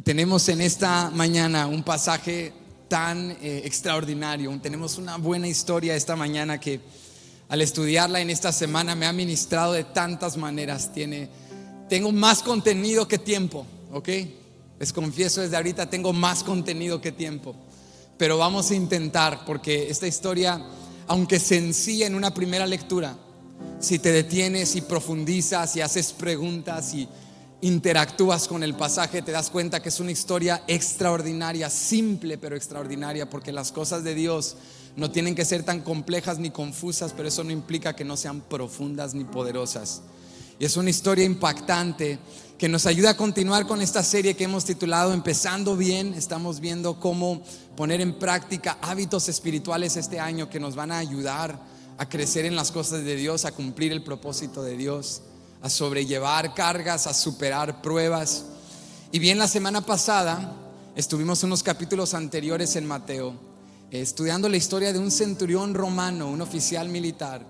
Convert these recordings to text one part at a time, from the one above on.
Y tenemos en esta mañana un pasaje tan extraordinario. Tenemos una buena historia esta mañana que al estudiarla en esta semana me ha ministrado de tantas maneras. Tengo más contenido que tiempo, ¿ok? Les confieso desde ahorita, tengo más contenido que tiempo. Pero vamos a intentar, porque esta historia, aunque sencilla en una primera lectura, si te detienes y profundizas y haces preguntas y interactúas con el pasaje, te das cuenta que es una historia extraordinaria, simple pero extraordinaria, porque las cosas de Dios no tienen que ser tan complejas ni confusas, pero eso no implica que no sean profundas ni poderosas. Y es una historia impactante que nos ayuda a continuar con esta serie que hemos titulado Empezando Bien. Estamos viendo cómo poner en práctica hábitos espirituales este año que nos van a ayudar a crecer en las cosas de Dios, a cumplir el propósito de Dios, a sobrellevar cargas, a superar pruebas. Y bien, la semana pasada estuvimos unos capítulos anteriores en Mateo, estudiando la historia de un centurión romano, un oficial militar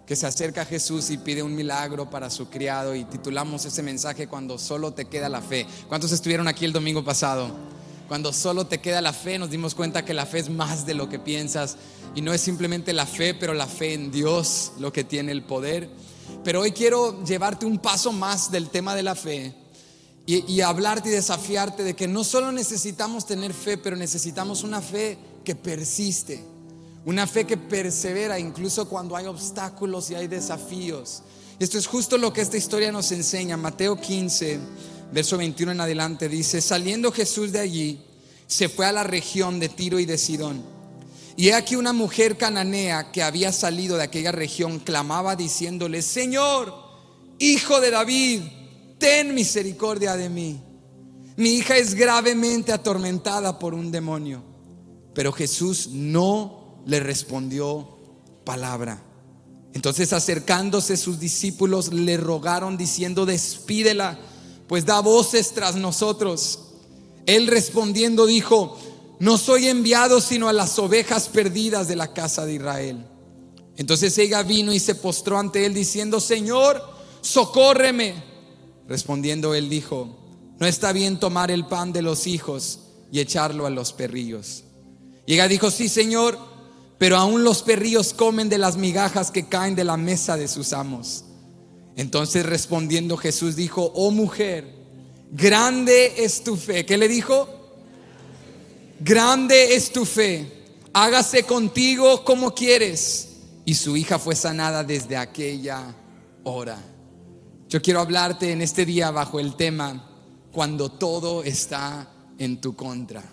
que se acerca a Jesús y pide un milagro para su criado, y titulamos ese mensaje Cuando solo te queda la fe. ¿Cuántos estuvieron aquí el domingo pasado? Cuando solo te queda la fe. Nos dimos cuenta que la fe es más de lo que piensas, y no es simplemente la fe, pero la fe en Dios lo que tiene el poder. Pero hoy quiero llevarte un paso más del tema de la fe y hablarte y desafiarte de que no solo necesitamos tener fe, pero necesitamos una fe que persiste, una fe que persevera incluso cuando hay obstáculos y hay desafíos. Esto es justo lo que esta historia nos enseña. Mateo 15, verso 21 en adelante dice: saliendo Jesús de allí, se fue a la región de Tiro y de Sidón. Y he aquí una mujer cananea que había salido de aquella región clamaba diciéndole: Señor, Hijo de David, ten misericordia de mí. Mi hija es gravemente atormentada por un demonio. Pero Jesús no le respondió palabra. Entonces, acercándose sus discípulos, le rogaron diciendo: despídela, pues da voces tras nosotros. Él respondiendo dijo: no soy enviado sino a las ovejas perdidas de la casa de Israel. Entonces ella vino y se postró ante él diciendo: Señor, socórreme. Respondiendo él dijo: no está bien tomar el pan de los hijos y echarlo a los perrillos. Y ella dijo: sí, Señor, pero aún los perrillos comen de las migajas que caen de la mesa de sus amos. Entonces respondiendo Jesús dijo: oh mujer, grande es tu fe. ¿Qué le dijo? Grande es tu fe, hágase contigo como quieres. Y su hija fue sanada desde aquella hora. Yo quiero hablarte en este día bajo el tema: cuando todo está en tu contra.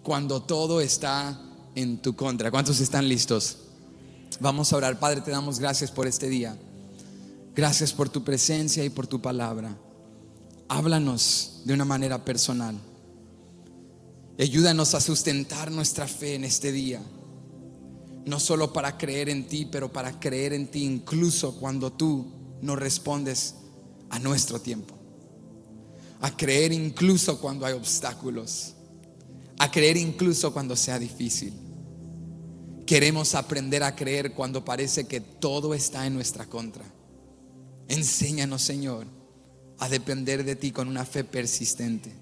Cuando todo está en tu contra. ¿Cuántos están listos? Vamos a orar. Padre, te damos gracias por este día. Gracias por tu presencia y por tu palabra. Háblanos de una manera personal. Ayúdanos a sustentar nuestra fe en este día, no solo para creer en ti, pero para creer en ti incluso cuando tú no respondes a nuestro tiempo. A creer incluso cuando hay obstáculos. A creer incluso cuando sea difícil. Queremos aprender a creer cuando parece que todo está en nuestra contra. Enséñanos, Señor, a depender de ti con una fe persistente.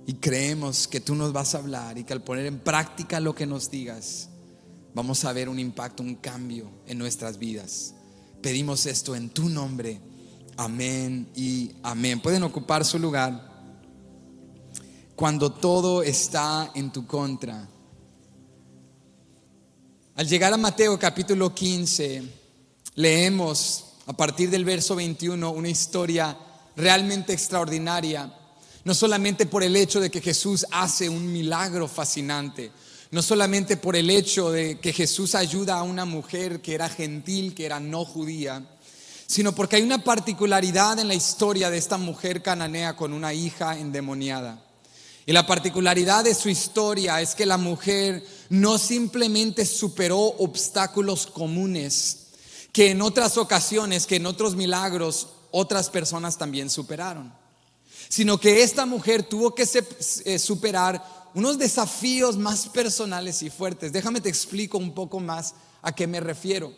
Y creemos que tú nos vas a hablar y que al poner en práctica lo que nos digas, vamos a ver un impacto, un cambio en nuestras vidas. Pedimos esto en tu nombre. Amén y amén. Pueden ocupar su lugar. Cuando todo está en tu contra. Al llegar a Mateo capítulo 15, leemos a partir del verso 21 una historia realmente extraordinaria. No solamente por el hecho de que Jesús hace un milagro fascinante, no solamente por el hecho de que Jesús ayuda a una mujer que era gentil, que era no judía, sino porque hay una particularidad en la historia de esta mujer cananea con una hija endemoniada. Y la particularidad de su historia es que la mujer no simplemente superó obstáculos comunes que en otras ocasiones, que en otros milagros otras personas también superaron, sino que esta mujer tuvo que superar unos desafíos más personales y fuertes. Déjame te explico un poco más a qué me refiero.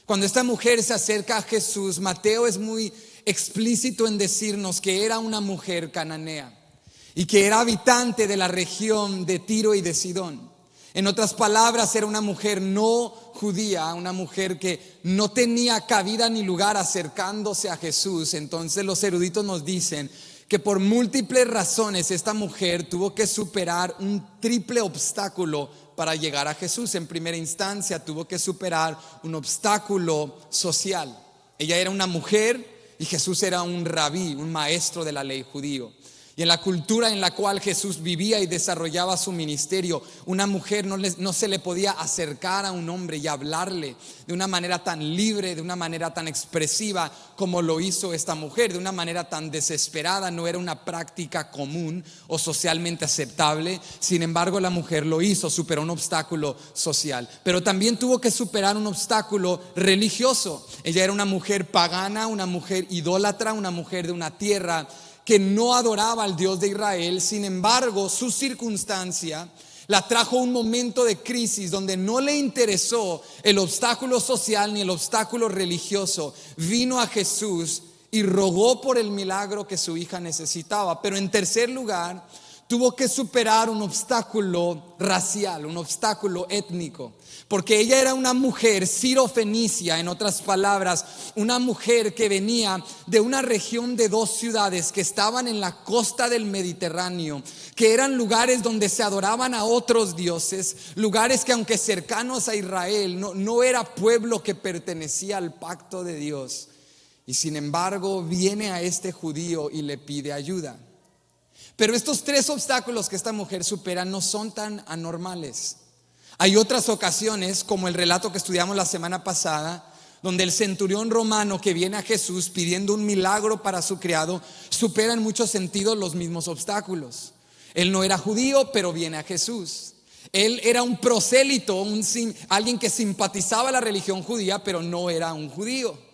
Cuando esta mujer se acerca a Jesús, Mateo es muy explícito en decirnos que era una mujer cananea. y que era habitante de la región de Tiro y de Sidón. En otras palabras, era una mujer no judía, una mujer que no tenía cabida ni lugar acercándose a Jesús. Entonces los eruditos nos dicen que por múltiples razones esta mujer tuvo que superar un triple obstáculo para llegar a Jesús. En primera instancia tuvo que superar un obstáculo social. Ella era una mujer y Jesús era un rabí, un maestro de la ley judío. Y en la cultura en la cual Jesús vivía y desarrollaba su ministerio, una mujer no se le podía acercar a un hombre y hablarle de una manera tan libre, de una manera tan expresiva como lo hizo esta mujer, de una manera tan desesperada. No era una práctica común o socialmente aceptable. Sin embargo, la mujer lo hizo, superó un obstáculo social, pero también tuvo que superar un obstáculo religioso. Ella era una mujer pagana, una mujer idólatra, una mujer de una tierra que no adoraba al Dios de Israel. Sin embargo, su circunstancia la trajo a un momento de crisis donde no le interesó el obstáculo social ni el obstáculo religioso. Vino a Jesús y rogó por el milagro que su hija necesitaba. Pero en tercer lugar, tuvo que superar un obstáculo racial, un obstáculo étnico, porque ella era una mujer sirofenicia. En otras palabras, una mujer que venía de una región de dos ciudades que estaban en la costa del Mediterráneo, que eran lugares donde se adoraban a otros dioses, lugares que, aunque cercanos a Israel, no era pueblo que pertenecía al pacto de Dios. Y sin embargo viene a este judío y le pide ayuda. Pero estos tres obstáculos que esta mujer supera no son tan anormales. Hay otras ocasiones, como el relato que estudiamos la semana pasada, donde el centurión romano que viene a Jesús pidiendo un milagro para su criado supera en muchos sentidos los mismos obstáculos. Él no era judío, pero viene a Jesús. Él era un prosélito, alguien que simpatizaba la religión judía, pero no era un judío.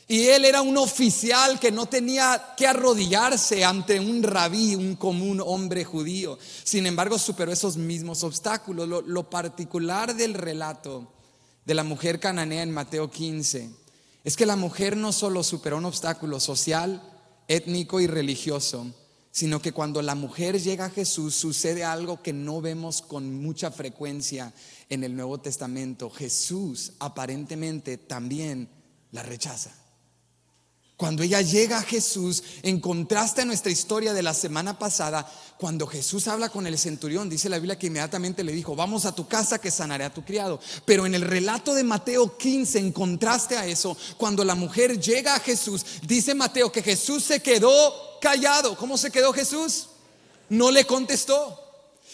Y él era un oficial que no tenía que arrodillarse ante un rabí, un común hombre judío. Sin embargo, superó esos mismos obstáculos. Lo particular del relato de la mujer cananea en Mateo 15 es que la mujer no solo superó un obstáculo social, étnico y religioso, sino que cuando la mujer llega a Jesús sucede algo que no vemos con mucha frecuencia en el Nuevo Testamento. Jesús aparentemente también la rechaza. Cuando ella llega a Jesús, en contraste a nuestra historia de la semana pasada, cuando Jesús habla con el centurión, dice la Biblia que inmediatamente le dijo: vamos a tu casa que sanaré a tu criado. Pero en el relato de Mateo 15, en contraste a eso, cuando la mujer llega a Jesús, dice Mateo que Jesús se quedó callado. ¿Cómo se quedó Jesús? No le contestó.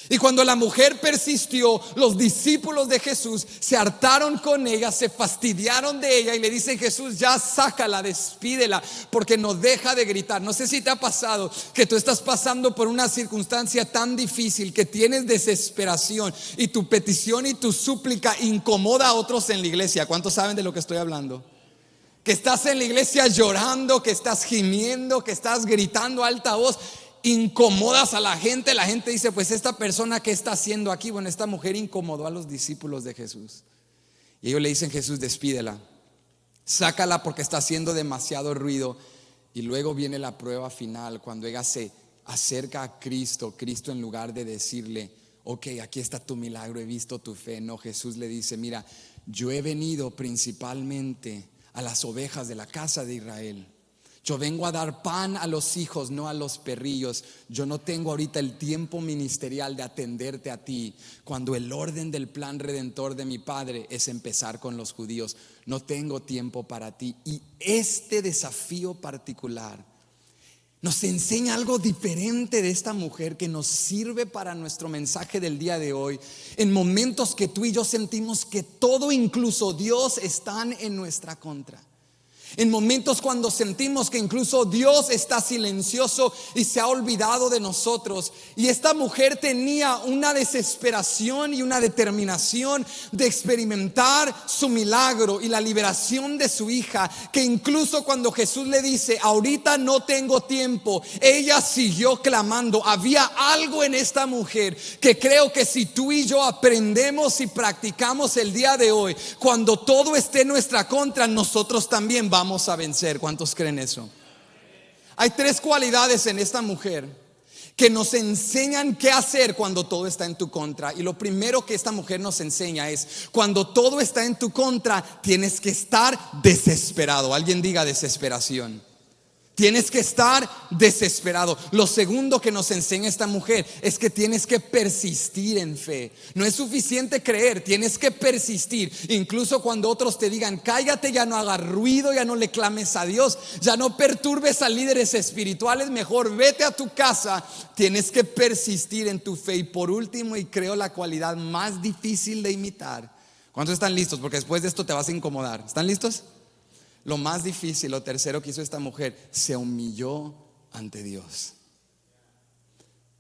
Y cuando la mujer persistió, los discípulos de Jesús se hartaron con ella, se fastidiaron de ella y le dicen: Jesús, ya sácala, despídela, porque no deja de gritar. No sé si te ha pasado que tú estás pasando por una circunstancia tan difícil que tienes desesperación y tu petición y tu súplica incomoda a otros en la iglesia. ¿Cuántos saben de lo que estoy hablando? Que estás en la iglesia llorando, que estás gimiendo, que estás gritando a alta voz, incomodas a la gente dice: pues esta persona, ¿qué está haciendo aquí? Bueno, esta mujer incomodó a los discípulos de Jesús. Y ellos le dicen: Jesús, despídela, sácala porque está haciendo demasiado ruido. Y luego viene la prueba final, cuando ella se acerca a Cristo. Cristo, en lugar de decirle: ok, aquí está tu milagro, he visto tu fe, no, Jesús le dice: mira, yo he venido principalmente a las ovejas de la casa de Israel. Yo vengo a dar pan a los hijos, no a los perrillos. Yo no tengo ahorita el tiempo ministerial de atenderte a ti, cuando el orden del plan redentor de mi Padre es empezar con los judíos. No tengo tiempo para ti. Y este desafío particular nos enseña algo diferente de esta mujer, que nos sirve para nuestro mensaje del día de hoy. En momentos que tú y yo sentimos que todo, incluso Dios, están en nuestra contra. En momentos cuando sentimos que incluso Dios está silencioso y se ha olvidado de nosotros. Y esta mujer tenía una desesperación y una determinación de experimentar su milagro y la liberación de su hija, que incluso cuando Jesús le dice: ahorita no tengo tiempo, ella siguió clamando. Había algo en esta mujer que creo que si tú y yo aprendemos y practicamos el día de hoy, cuando todo esté en nuestra contra, nosotros también vamos a vencer. ¿Cuántos creen eso? Hay tres cualidades en esta mujer que nos enseñan qué hacer cuando todo está en tu contra. Y lo primero que esta mujer nos enseña es: cuando todo está en tu contra, tienes que estar desesperado. Alguien diga desesperación. Tienes que estar desesperado. Lo segundo que nos enseña esta mujer es que tienes que persistir en fe. No es suficiente creer, tienes que persistir. Incluso cuando otros te digan: cállate, ya no hagas ruido, ya no le clames a Dios, ya no perturbes a líderes espirituales, mejor vete a tu casa. Tienes que persistir en tu fe. Y por último, y creo la cualidad más difícil de imitar. ¿Cuántos están listos? Porque después de esto te vas a incomodar. ¿Están listos? Lo más difícil, lo tercero que hizo esta mujer: se humilló ante Dios.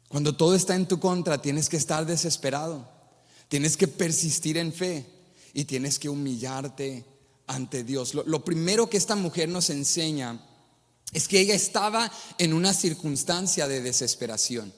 Cuando todo está en tu contra, tienes que estar desesperado, tienes que persistir en fe y tienes que humillarte ante Dios. Lo primero que esta mujer nos enseña es que ella estaba en una circunstancia de desesperación.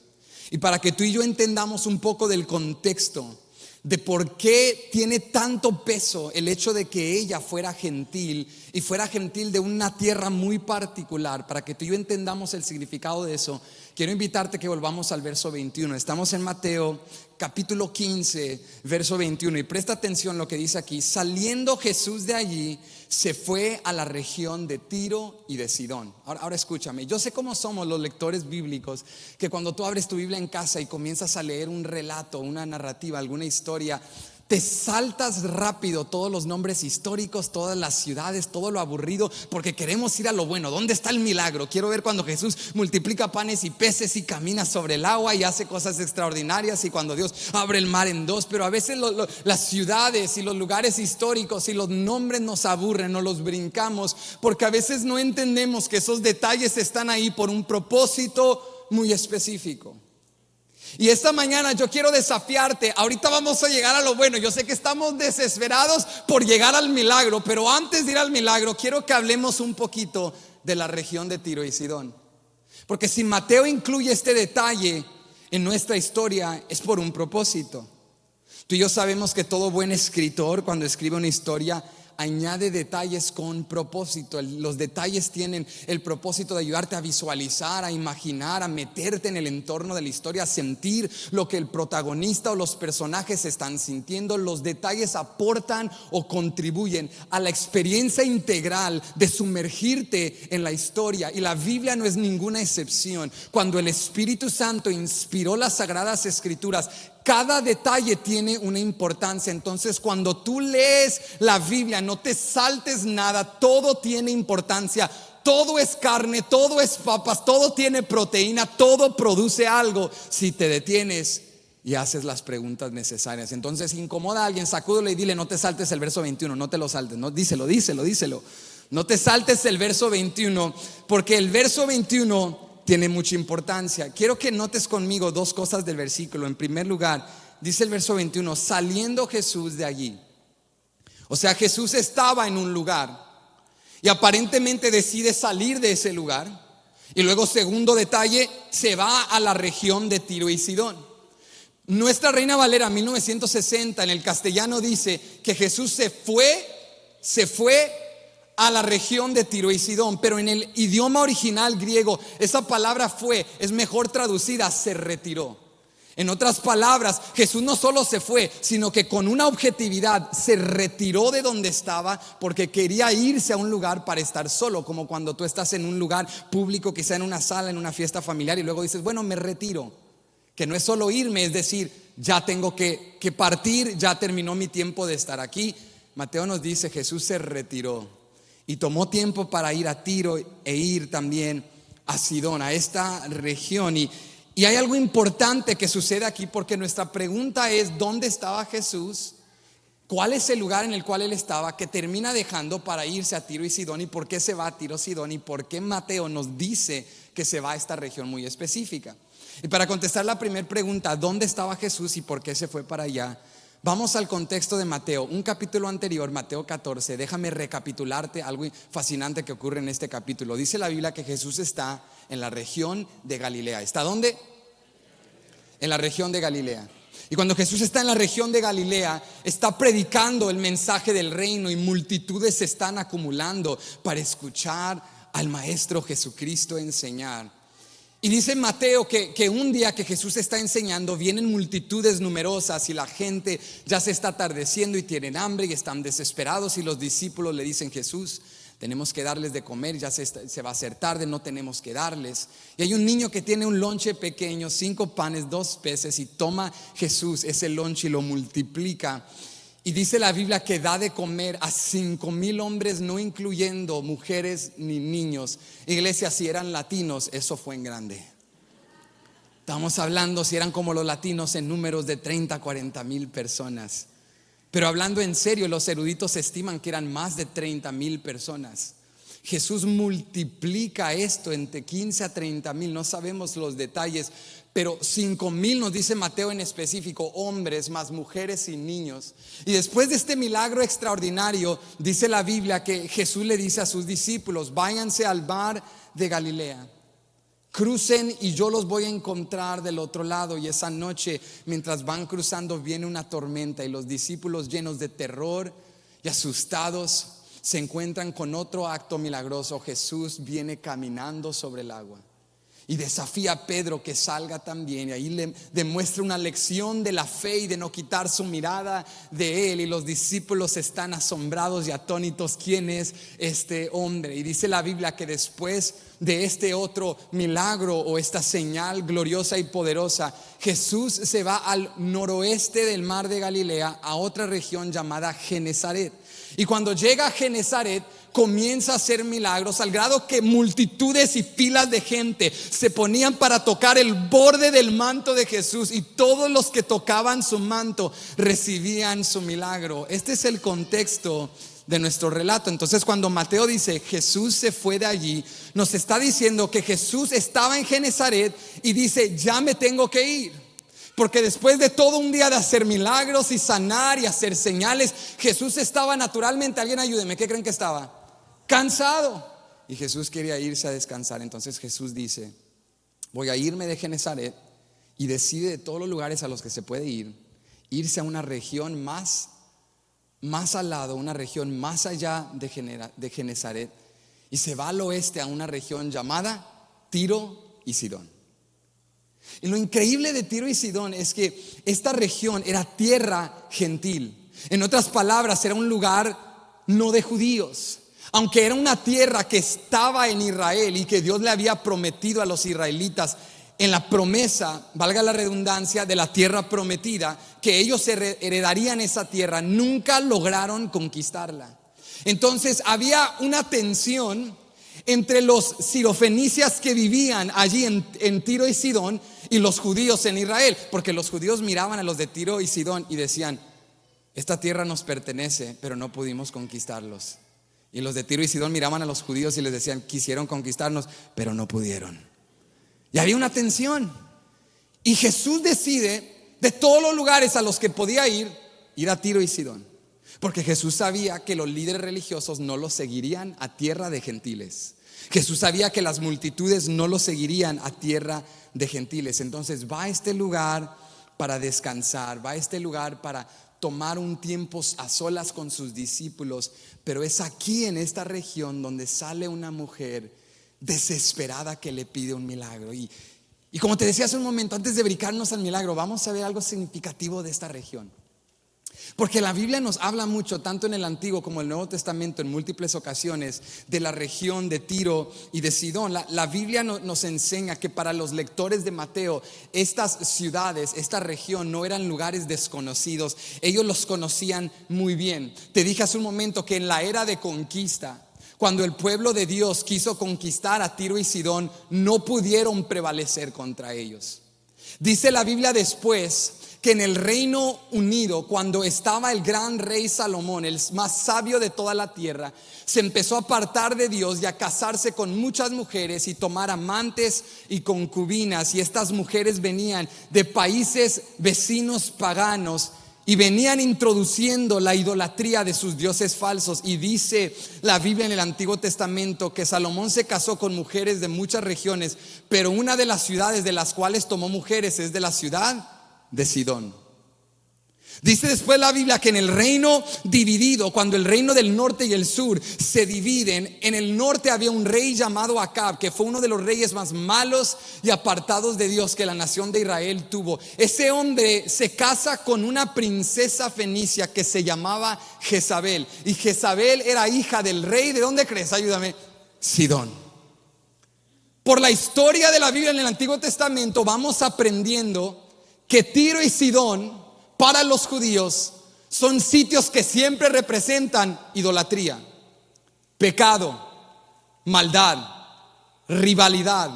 Y para que tú y yo entendamos un poco del contexto de por qué tiene tanto peso el hecho de que ella fuera gentil, y fuera gentil de una tierra muy particular, para que tú y yo entendamos el significado de eso, quiero invitarte que volvamos al verso 21. Estamos en Mateo capítulo 15, verso 21, y presta atención lo que dice aquí: saliendo Jesús de allí, se fue a la región de Tiro y de Sidón. Ahora escúchame, yo sé cómo somos los lectores bíblicos, que cuando tú abres tu Biblia en casa y comienzas a leer un relato, una narrativa, alguna historia, te saltas rápido todos los nombres históricos, todas las ciudades, todo lo aburrido, porque queremos ir a lo bueno. ¿Dónde está el milagro? Quiero ver cuando Jesús multiplica panes y peces y camina sobre el agua y hace cosas extraordinarias, y cuando Dios abre el mar en dos. Pero a veces las ciudades y los lugares históricos y los nombres nos aburren, no los brincamos, porque a veces no entendemos que esos detalles están ahí por un propósito muy específico. Y esta mañana yo quiero desafiarte. Ahorita vamos a llegar a lo bueno. Yo sé que estamos desesperados por llegar al milagro, pero antes de ir al milagro, quiero que hablemos un poquito de la región de Tiro y Sidón. Porque si Mateo incluye este detalle en nuestra historia, es por un propósito. Tú y yo sabemos que todo buen escritor, cuando escribe una historia, añade detalles con propósito. Los detalles tienen el propósito de ayudarte a visualizar, a imaginar, a meterte en el entorno de la historia, a sentir lo que el protagonista o los personajes están sintiendo. Los detalles aportan o contribuyen a la experiencia integral de sumergirte en la historia, y la Biblia no es ninguna excepción. Cuando el Espíritu Santo inspiró las Sagradas Escrituras, cada detalle tiene una importancia. Entonces, cuando tú lees la Biblia, no te saltes nada, todo tiene importancia. Todo es carne, todo es papas, todo tiene proteína, todo produce algo si te detienes y haces las preguntas necesarias. Entonces, incomoda a alguien, sacúdelo y dile: no te saltes el verso 21, no te lo saltes, no, díselo. No te saltes el verso 21, porque el verso 21 tiene mucha importancia. Quiero que notes conmigo dos cosas del versículo. En primer lugar, dice el verso 21: saliendo Jesús de allí. O sea, Jesús estaba en un lugar y aparentemente decide salir de ese lugar. Y luego, segundo detalle, se va a la región de Tiro y Sidón. Nuestra Reina Valera 1960 en el castellano dice que Jesús se fue a la región de Tiro y Sidón, pero en el idioma original griego esa palabra fue es mejor traducida: se retiró. En otras palabras, Jesús no solo se fue, sino que con una objetividad se retiró de donde estaba, porque quería irse a un lugar para estar solo. Como cuando tú estás en un lugar público, quizá en una sala, en una fiesta familiar, y luego dices: bueno, me retiro. Que no es solo irme, es decir, ya tengo que partir, ya terminó mi tiempo de estar aquí. Mateo nos dice: Jesús se retiró y tomó tiempo para ir a Tiro e ir también a Sidón, a esta región. Y hay algo importante que sucede aquí, porque nuestra pregunta es: ¿dónde estaba Jesús? ¿Cuál es el lugar en el cual él estaba que termina dejando para irse a Tiro y Sidón? ¿Y por qué se va a Tiro y Sidón? ¿Y por qué Mateo nos dice que se va a esta región muy específica? Y para contestar la primera pregunta, ¿dónde estaba Jesús y por qué se fue para allá?, vamos al contexto de Mateo, un capítulo anterior, Mateo 14. Déjame recapitularte algo fascinante que ocurre en este capítulo. Dice la Biblia que Jesús está en la región de Galilea. ¿Está dónde? En la región de Galilea. Y cuando Jesús está en la región de Galilea, está predicando el mensaje del reino, y multitudes se están acumulando para escuchar al Maestro Jesucristo enseñar. Y dice Mateo que un día que Jesús está enseñando, vienen multitudes numerosas y la gente ya se está atardeciendo y tienen hambre y están desesperados, y los discípulos le dicen: Jesús, tenemos que darles de comer, ya se va a hacer tarde, no tenemos que darles. Y hay un niño que tiene un lonche pequeño, 5 panes, 2 peces, y toma Jesús ese lonche y lo multiplica. Y dice la Biblia que da de comer a 5,000 hombres, no incluyendo mujeres ni niños. Iglesia, si eran latinos, eso fue en grande. Estamos hablando, si eran como los latinos, en números de 30, 40 mil personas. Pero hablando en serio, los eruditos estiman que eran más de 30,000 personas. Jesús multiplica esto entre 15 a 30,000, no sabemos los detalles, pero 5,000 nos dice Mateo en específico, hombres más mujeres y niños. Y después de este milagro extraordinario, dice la Biblia que Jesús le dice a sus discípulos: váyanse al mar de Galilea, crucen y yo los voy a encontrar del otro lado. Y esa noche, mientras van cruzando, viene una tormenta, y los discípulos, llenos de terror y asustados, se encuentran con otro acto milagroso. Jesús viene caminando sobre el agua y desafía a Pedro que salga también, y ahí le demuestra una lección de la fe y de no quitar su mirada de él. Y los discípulos están asombrados y atónitos: ¿quién es este hombre? Y dice la Biblia que después de este otro milagro, o esta señal gloriosa y poderosa, Jesús se va al noroeste del mar de Galilea, a otra región llamada Genesaret. Y cuando llega a Genesaret, comienza a hacer milagros, al grado que multitudes y filas de gente se ponían para tocar el borde del manto de Jesús, y todos los que tocaban su manto recibían su milagro. Este es el contexto de nuestro relato. Entonces, cuando Mateo dice Jesús se fue de allí, nos está diciendo que Jesús estaba en Genesaret y dice: ya me tengo que ir. Porque después de todo un día de hacer milagros y sanar y hacer señales, Jesús estaba naturalmente, alguien ayúdeme, ¿qué creen que estaba? Cansado. Y Jesús quería irse a descansar. Entonces Jesús dice: voy a irme de Genesaret, y decide, de todos los lugares a los que se puede irse a una región más al lado, una región más allá de Genesaret, y se va al oeste a una región llamada Tiro y Sidón. Y lo increíble de Tiro y Sidón es que esta región era tierra gentil. En otras palabras, era un lugar no de judíos. Aunque era una tierra que estaba en Israel y que Dios le había prometido a los israelitas en la promesa, valga la redundancia, de la tierra prometida, que ellos heredarían esa tierra, nunca lograron conquistarla. Entonces había una tensión entre los sirofenicias que vivían allí en Tiro y Sidón y los judíos en Israel, porque los judíos miraban a los de Tiro y Sidón y decían: esta tierra nos pertenece, pero no pudimos conquistarlos. Y los de Tiro y Sidón miraban a los judíos y les decían: quisieron conquistarnos, pero no pudieron. Y había una tensión. Y Jesús decide, de todos los lugares a los que podía ir a Tiro y Sidón, porque Jesús sabía que los líderes religiosos no los seguirían a tierra de gentiles. Jesús sabía que las multitudes no los seguirían a tierra de gentiles. Entonces va a este lugar para descansar, va a este lugar para tomar un tiempo a solas con sus discípulos. Pero es aquí, en esta región, donde sale una mujer desesperada que le pide un milagro. Y como te decía hace un momento, antes de brincarnos al milagro, vamos a ver algo significativo de esta región. Porque la Biblia nos habla mucho, tanto en el Antiguo como en el Nuevo Testamento, en múltiples ocasiones, de la región de Tiro y de Sidón. La Biblia nos enseña que para los lectores de Mateo, estas ciudades, esta región, no eran lugares desconocidos. Ellos los conocían muy bien. Te dije hace un momento que en la era de conquista, cuando el pueblo de Dios quiso conquistar a Tiro y Sidón, no pudieron prevalecer contra ellos. Dice la Biblia después que en el Reino Unido, cuando estaba el gran rey Salomón, el más sabio de toda la tierra, se empezó a apartar de Dios y a casarse con muchas mujeres y tomar amantes y concubinas. Y estas mujeres venían de países vecinos paganos y venían introduciendo la idolatría de sus dioses falsos. Y dice la Biblia en el Antiguo Testamento que Salomón se casó con mujeres de muchas regiones, pero una de las ciudades de las cuales tomó mujeres es de la ciudad de Sidón. Dice después la Biblia que en el reino dividido, cuando el reino del norte y el sur se dividen, en el norte había un rey llamado Acab, que fue uno de los reyes más malos y apartados de Dios que la nación de Israel tuvo. Ese hombre se casa con una princesa fenicia que se llamaba Jezabel, y Jezabel era hija del rey, ¿de dónde crees? Ayúdame, Sidón. Por la historia de la Biblia en el Antiguo Testamento vamos aprendiendo que Tiro y Sidón para los judíos son sitios que siempre representan idolatría, pecado, maldad, rivalidad,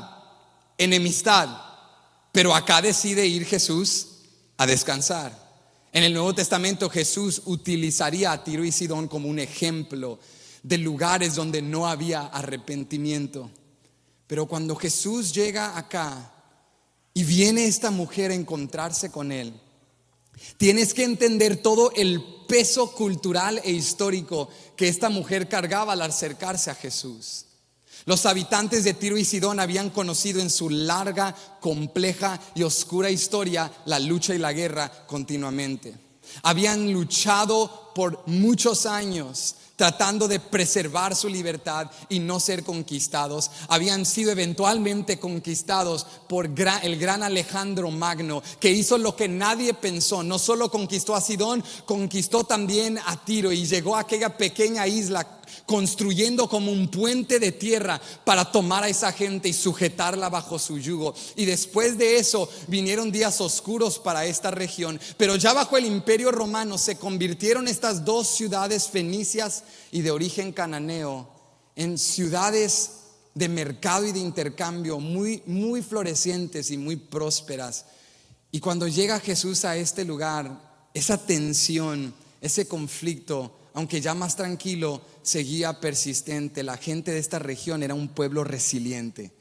enemistad. Pero acá decide ir Jesús a descansar. En el Nuevo Testamento Jesús utilizaría a Tiro y Sidón como un ejemplo de lugares donde no había arrepentimiento. Pero cuando Jesús llega acá y viene esta mujer a encontrarse con él, tienes que entender todo el peso cultural e histórico que esta mujer cargaba al acercarse a Jesús. Los habitantes de Tiro y Sidón habían conocido en su larga, compleja y oscura historia la lucha y la guerra continuamente. Habían luchado por muchos años tratando de preservar su libertad y no ser conquistados. Habían sido eventualmente conquistados por el gran Alejandro Magno, que hizo lo que nadie pensó. No solo conquistó a Sidón, conquistó también a Tiro y llegó a aquella pequeña isla, construyendo como un puente de tierra para tomar a esa gente y sujetarla bajo su yugo. Y después de eso vinieron días oscuros para esta región. Pero ya bajo el Imperio Romano se convirtieron estas dos ciudades fenicias y de origen cananeo en ciudades de mercado y de intercambio muy, muy florecientes y muy prósperas. Y cuando llega Jesús a este lugar, esa tensión, ese conflicto, aunque ya más tranquilo, seguía persistente. La gente de esta región era un pueblo resiliente,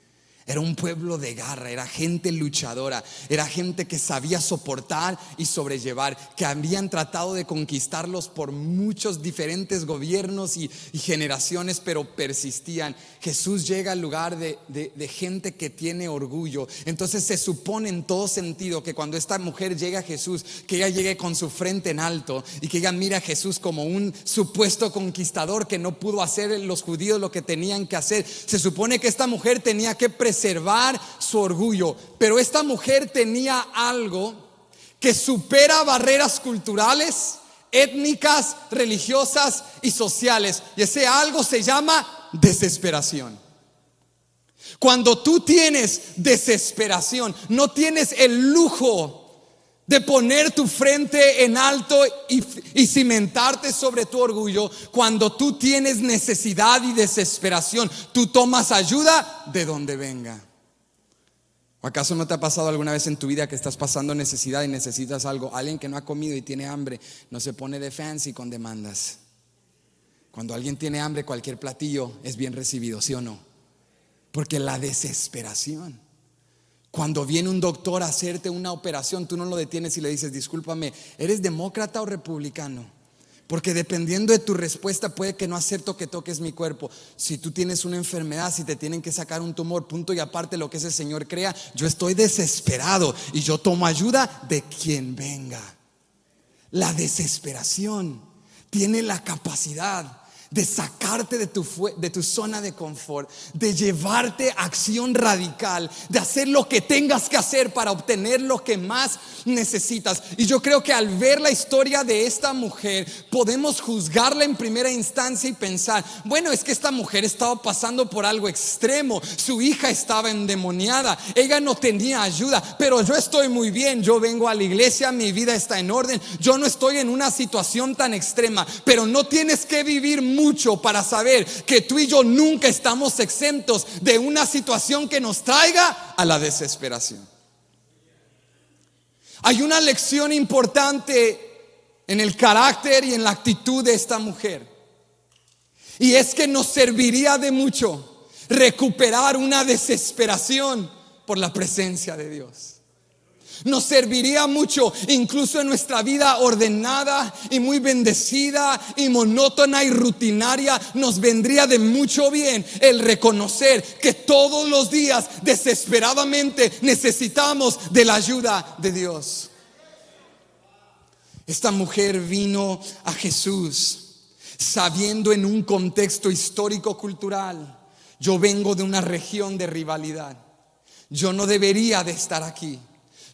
era un pueblo de garra, era gente luchadora, era gente que sabía soportar y sobrellevar, que habían tratado de conquistarlos por muchos diferentes gobiernos y generaciones, pero persistían. Jesús llega al lugar de gente que tiene orgullo. Entonces se supone en todo sentido que cuando esta mujer llega a Jesús, que ella llegue con su frente en alto y que ella mira a Jesús como un supuesto conquistador que no pudo hacer los judíos lo que tenían que hacer. Se supone que esta mujer tenía que preservar su orgullo, pero esta mujer tenía algo que supera barreras culturales, étnicas, religiosas y sociales, y ese algo se llama desesperación. Cuando tú tienes desesperación, no tienes el lujo de poner tu frente en alto y cimentarte sobre tu orgullo. Cuando tú tienes necesidad y desesperación, tú tomas ayuda de donde venga. ¿O acaso no te ha pasado alguna vez en tu vida que estás pasando necesidad y necesitas algo? Alguien que no ha comido y tiene hambre no se pone de fancy con demandas. Cuando alguien tiene hambre, cualquier platillo es bien recibido, ¿sí o no? Porque la desesperación. Cuando viene un doctor a hacerte una operación, tú no lo detienes y le dices: discúlpame, ¿eres demócrata o republicano? Porque dependiendo de tu respuesta puede que no acepto que toques mi cuerpo. Si tú tienes una enfermedad, si te tienen que sacar un tumor, punto y aparte lo que ese Señor crea, yo estoy desesperado y yo tomo ayuda de quien venga. La desesperación tiene la capacidad de sacarte de tu zona de confort, de llevarte a acción radical, de hacer lo que tengas que hacer para obtener lo que más necesitas. Y yo creo que al ver la historia de esta mujer podemos juzgarla en primera instancia y pensar: bueno, es que esta mujer estaba pasando por algo extremo, su hija estaba endemoniada, ella no tenía ayuda, pero yo estoy muy bien, yo vengo a la iglesia, mi vida está en orden, yo no estoy en una situación tan extrema. Pero no tienes que vivir mucho para saber que tú y yo nunca estamos exentos de una situación que nos traiga a la desesperación. Hay una lección importante en el carácter y en la actitud de esta mujer, y es que nos serviría de mucho recuperar una desesperación por la presencia de Dios. Nos serviría mucho, incluso en nuestra vida ordenada y muy bendecida y monótona y rutinaria, nos vendría de mucho bien el reconocer que todos los días desesperadamente necesitamos de la ayuda de Dios. Esta mujer vino a Jesús sabiendo en un contexto histórico-cultural: yo vengo de una región de rivalidad, yo no debería de estar aquí,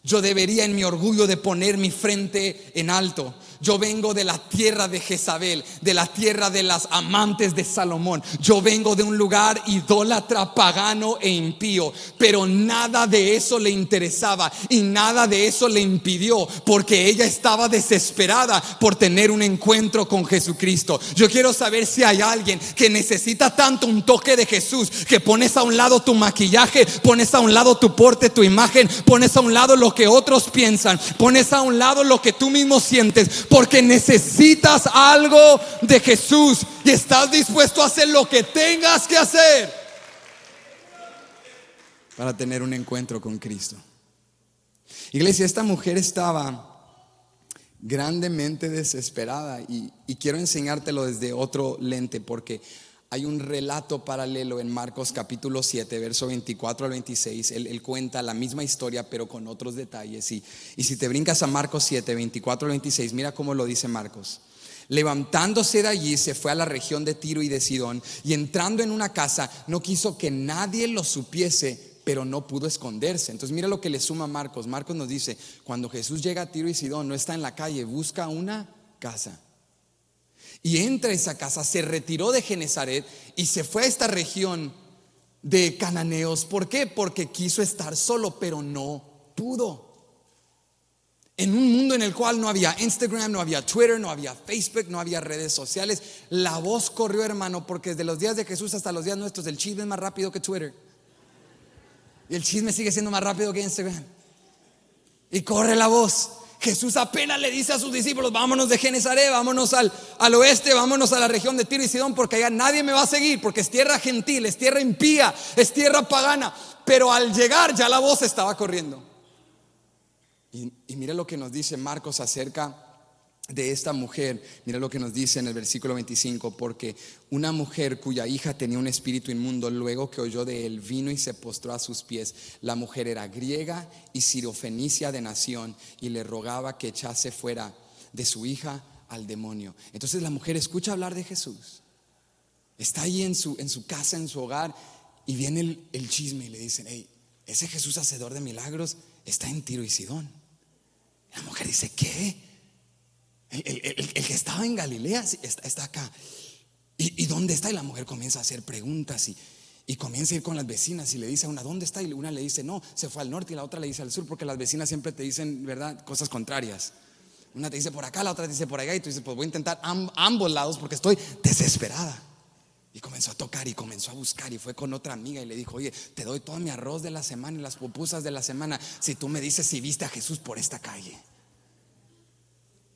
yo debería en mi orgullo de poner mi frente en alto. Yo vengo de la tierra de Jezabel, de la tierra de las amantes de Salomón. Yo vengo de un lugar idólatra, pagano e impío. Pero nada de eso le interesaba y nada de eso le impidió, porque ella estaba desesperada por tener un encuentro con Jesucristo. Yo quiero saber si hay alguien que necesita tanto un toque de Jesús que pones a un lado tu maquillaje, pones a un lado tu porte, tu imagen, pones a un lado lo que otros piensan, pones a un lado lo que tú mismo sientes, porque necesitas algo de Jesús y estás dispuesto a hacer lo que tengas que hacer para tener un encuentro con Cristo. Iglesia, esta mujer estaba grandemente desesperada y quiero enseñártelo desde otro lente, porque hay un relato paralelo en Marcos capítulo 7, verso 24 al 26. Él cuenta la misma historia pero con otros detalles. Y si te brincas a Marcos 7, 24 al 26, mira cómo lo dice Marcos. Levantándose de allí, se fue a la región de Tiro y de Sidón, y entrando en una casa no quiso que nadie lo supiese, pero no pudo esconderse. Entonces mira lo que le suma Marcos. Marcos nos dice: cuando Jesús llega a Tiro y Sidón, no está en la calle, busca una casa. Y entra a esa casa, se retiró de Genezaret y se fue a esta región de cananeos. ¿Por qué? Porque quiso estar solo, pero no pudo. En un mundo en el cual no había Instagram, no había Twitter, no había Facebook, no había redes sociales, la voz corrió, hermano, porque desde los días de Jesús hasta los días nuestros el chisme es más rápido que Twitter. Y el chisme sigue siendo más rápido que Instagram. Y corre la voz. Jesús apenas le dice a sus discípulos: vámonos de Genezaret, vámonos al oeste, vámonos a la región de Tiro y Sidón, porque allá nadie me va a seguir, porque es tierra gentil, es tierra impía, es tierra pagana. Pero al llegar ya la voz estaba corriendo. Y mira lo que nos dice Marcos acerca de esta mujer. Mira lo que nos dice en el versículo 25: porque una mujer cuya hija tenía un espíritu inmundo, luego que oyó de él, vino y se postró a sus pies. La mujer era griega y sirofenicia de nación, y le rogaba que echase fuera de su hija al demonio. Entonces la mujer escucha hablar de Jesús, está ahí en su casa, en su hogar, y viene el chisme y le dicen: hey, ese Jesús hacedor de milagros está en Tiro y Sidón. La mujer dice: ¿qué? El que estaba en Galilea está acá. ¿Y dónde está? Y la mujer comienza a hacer preguntas y comienza a ir con las vecinas y le dice a una: ¿dónde está? Y una le dice: no, se fue al norte, y la otra le dice al sur, porque las vecinas siempre te dicen, ¿verdad?, cosas contrarias. Una te dice por acá, la otra te dice por allá, y tú dices: pues voy a intentar ambos lados porque estoy desesperada. Y comenzó a tocar y comenzó a buscar, y fue con otra amiga y le dijo: oye, te doy todo mi arroz de la semana y las pupusas de la semana si tú me dices si viste a Jesús por esta calle.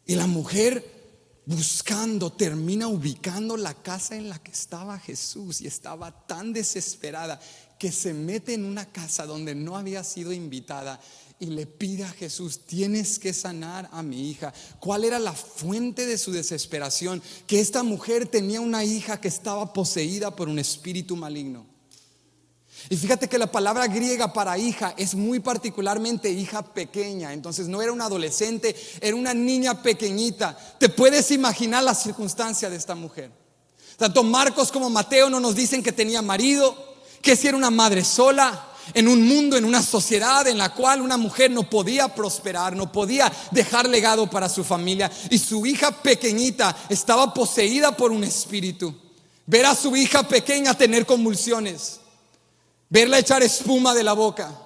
Y la mujer, buscando, termina ubicando la casa en la que estaba Jesús, y estaba tan desesperada que se mete en una casa donde no había sido invitada y le pide a Jesús: tienes que sanar a mi hija. ¿Cuál era la fuente de su desesperación? Que esta mujer tenía una hija que estaba poseída por un espíritu maligno. Y fíjate que la palabra griega para hija es muy particularmente hija pequeña. Entonces no era una adolescente, era una niña pequeñita. Te puedes imaginar la circunstancia de esta mujer. Tanto Marcos como Mateo no nos dicen que tenía marido, que si era una madre sola, en un mundo, en una sociedad en la cual una mujer no podía prosperar, no podía dejar legado para su familia, y su hija pequeñita estaba poseída por un espíritu. Ver a su hija pequeña tener convulsiones, verla echar espuma de la boca,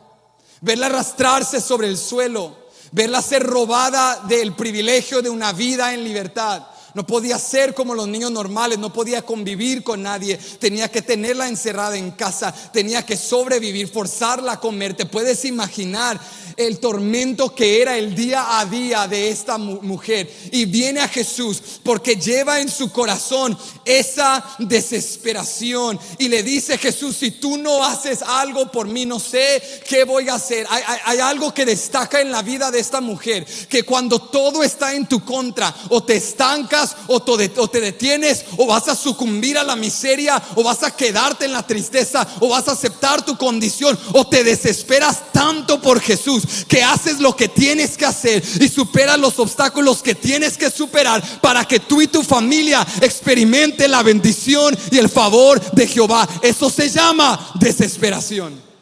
verla arrastrarse sobre el suelo, verla ser robada del privilegio de una vida en libertad. No podía ser como los niños normales, no podía convivir con nadie, tenía que tenerla encerrada en casa, tenía que sobrevivir, forzarla a comer. Te puedes imaginar el tormento que era el día a día de esta mujer. Y viene a Jesús porque lleva en su corazón esa desesperación, y le dice: Jesús, si tú no haces algo por mí, no sé qué voy a hacer. Hay algo que destaca en la vida de esta mujer, que cuando todo está en tu contra, o te estancas paras o te detienes, o vas a sucumbir a la miseria, o vas a quedarte en la tristeza, o vas a aceptar tu condición, o te desesperas tanto por Jesús que haces lo que tienes que hacer y superas los obstáculos que tienes que superar para que tú y tu familia experimente la bendición y el favor de Jehová. Eso se llama desesperación.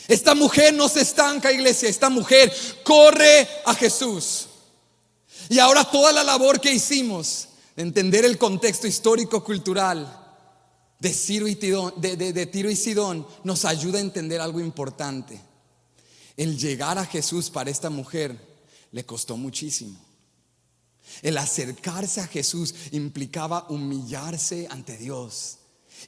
Esta mujer no se estanca, iglesia. Esta mujer corre a Jesús. Y ahora toda la labor que hicimos de entender el contexto histórico cultural de Tiro y Sidón nos ayuda a entender algo importante. El llegar a Jesús para esta mujer le costó muchísimo. El acercarse a Jesús implicaba humillarse ante Dios.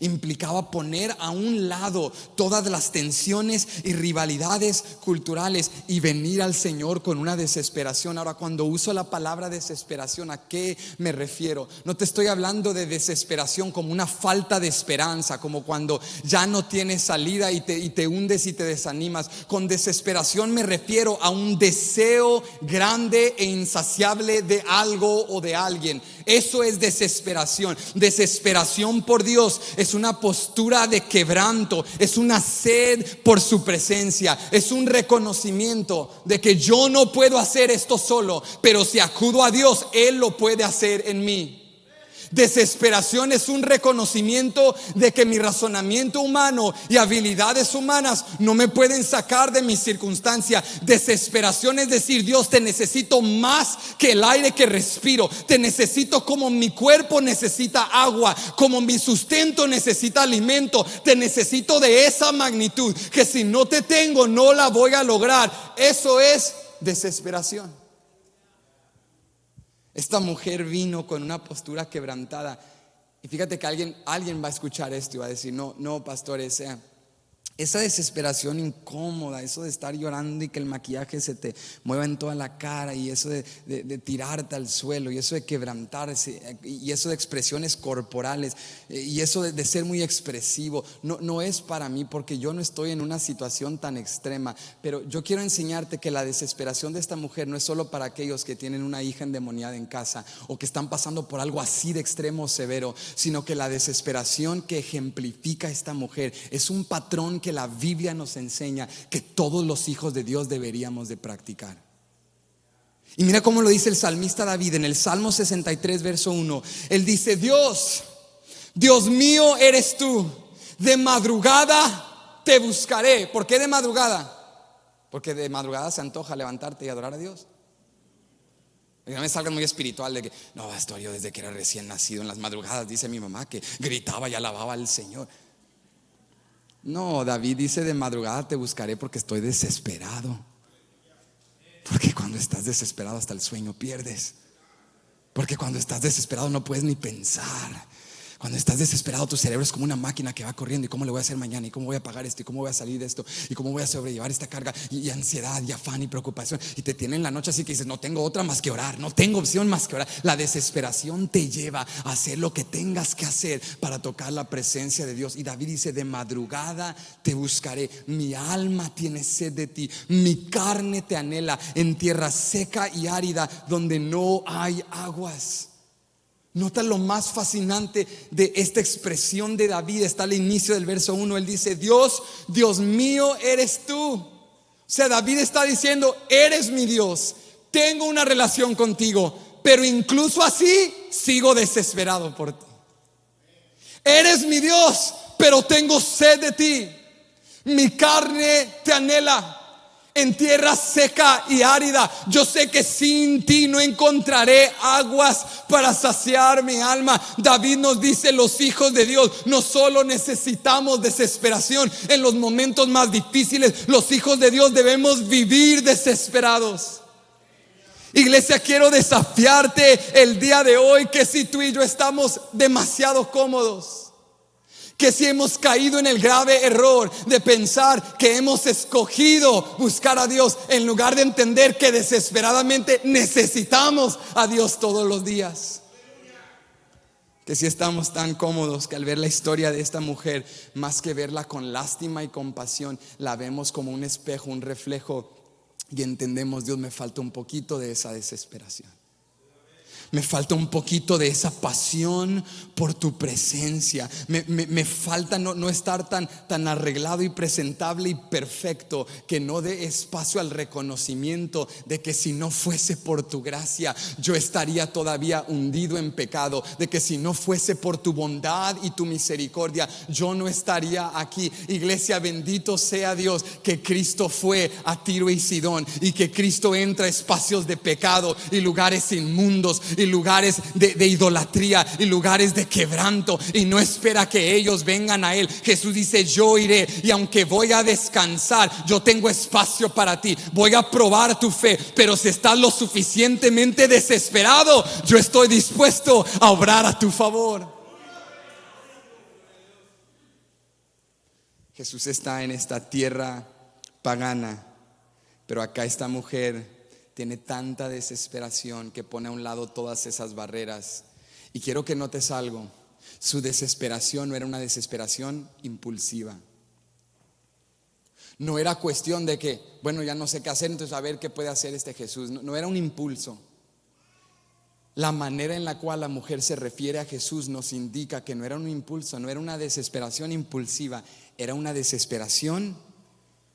Implicaba poner a un lado todas las tensiones y rivalidades culturales y venir al Señor con una desesperación. Ahora, cuando uso la palabra desesperación, ¿a qué me refiero? No te estoy hablando de desesperación como una falta de esperanza, como cuando ya no tienes salida y te hundes y te desanimas. Con desesperación me refiero a un deseo grande e insaciable de algo o de alguien. Eso es desesperación. Desesperación por Dios es una postura de quebranto, es una sed por su presencia, es un reconocimiento de que yo no puedo hacer esto solo, pero si acudo a Dios, Él lo puede hacer en mí. Desesperación es un reconocimiento de que mi razonamiento humano y habilidades humanas no me pueden sacar de mi circunstancia. Desesperación es decir: Dios, te necesito más que el aire que respiro. Te necesito como mi cuerpo necesita agua, como mi sustento necesita alimento. Te necesito de esa magnitud que si no te tengo no la voy a lograr. Eso es desesperación. Esta mujer vino con una postura quebrantada. Y fíjate que alguien va a escuchar esto y va a decir: no, pastor, esa desesperación incómoda, eso de estar llorando y que el maquillaje se te mueva en toda la cara, y eso de tirarte al suelo, y eso de quebrantarse, y eso de expresiones corporales, y eso de ser muy expresivo, no es para mí, porque yo no estoy en una situación tan extrema. Pero yo quiero enseñarte que la desesperación de esta mujer no es solo para aquellos que tienen una hija endemoniada en casa o que están pasando por algo así de extremo severo, sino que la desesperación que ejemplifica esta mujer es un patrón que la Biblia nos enseña que todos los hijos de Dios deberíamos de practicar. Y mira cómo lo dice el salmista David en el Salmo 63 verso 1. Él dice: Dios mío eres tú, de madrugada te buscaré. ¿Por qué de madrugada? Porque de madrugada se antoja levantarte y adorar a Dios. Y no me salgan muy espiritual de que no, pastor, yo desde que era recién nacido en las madrugadas, dice mi mamá, que gritaba y alababa al Señor. No, David dice: de madrugada te buscaré porque estoy desesperado. Porque cuando estás desesperado hasta el sueño pierdes. Porque cuando estás desesperado no puedes ni pensar. Cuando estás desesperado, tu cerebro es como una máquina que va corriendo. ¿Y cómo le voy a hacer mañana? ¿Y cómo voy a pagar esto? ¿Y cómo voy a salir de esto? ¿Y cómo voy a sobrellevar esta carga? Y ansiedad, y afán, y preocupación. Y te tiene en la noche así que dices: no tengo otra más que orar, no tengo opción más que orar. La desesperación te lleva a hacer lo que tengas que hacer para tocar la presencia de Dios. Y David dice: de madrugada te buscaré. Mi alma tiene sed de ti, mi carne te anhela en tierra seca y árida, donde no hay aguas. Nota lo más fascinante de esta expresión de David. Está al inicio del verso 1. Él dice: Dios mío eres tú. O sea, David está diciendo: eres mi Dios, tengo una relación contigo, pero incluso así sigo desesperado por ti. Eres mi Dios, pero tengo sed de ti. Mi carne te anhela en tierra seca y árida. Yo sé que sin ti no encontraré aguas para saciar mi alma. David nos dice: los hijos de Dios no solo necesitamos desesperación en los momentos más difíciles, los hijos de Dios debemos vivir desesperados. Iglesia, quiero desafiarte el día de hoy que si tú y yo estamos demasiado cómodos, que si hemos caído en el grave error de pensar que hemos escogido buscar a Dios en lugar de entender que desesperadamente necesitamos a Dios todos los días. Que si estamos tan cómodos que al ver la historia de esta mujer, más que verla con lástima y compasión, la vemos como un espejo, un reflejo, y entendemos: Dios, me falta un poquito de esa desesperación. Me falta un poquito de esa pasión por tu presencia. Me falta no estar tan arreglado y presentable y perfecto, que no dé espacio al reconocimiento de que si no fuese por tu gracia, yo estaría todavía hundido en pecado. De que si no fuese por tu bondad y tu misericordia, yo no estaría aquí. Iglesia, bendito sea Dios que Cristo fue a Tiro y Sidón, y que Cristo entra a espacios de pecado y lugares inmundos y lugares de idolatría y lugares de quebranto, y no espera que ellos vengan a Él. Jesús dice: yo iré, y aunque voy a descansar, yo tengo espacio para ti. Voy a probar tu fe, pero si estás lo suficientemente desesperado, yo estoy dispuesto a obrar a tu favor. Jesús está en esta tierra pagana, pero acá esta mujer tiene tanta desesperación que pone a un lado todas esas barreras. Y quiero que notes algo: su desesperación no era una desesperación impulsiva. No era cuestión de que, bueno, ya no sé qué hacer, entonces a ver qué puede hacer este Jesús. No era un impulso. La manera en la cual la mujer se refiere a Jesús nos indica que no era un impulso, no era una desesperación impulsiva, era una desesperación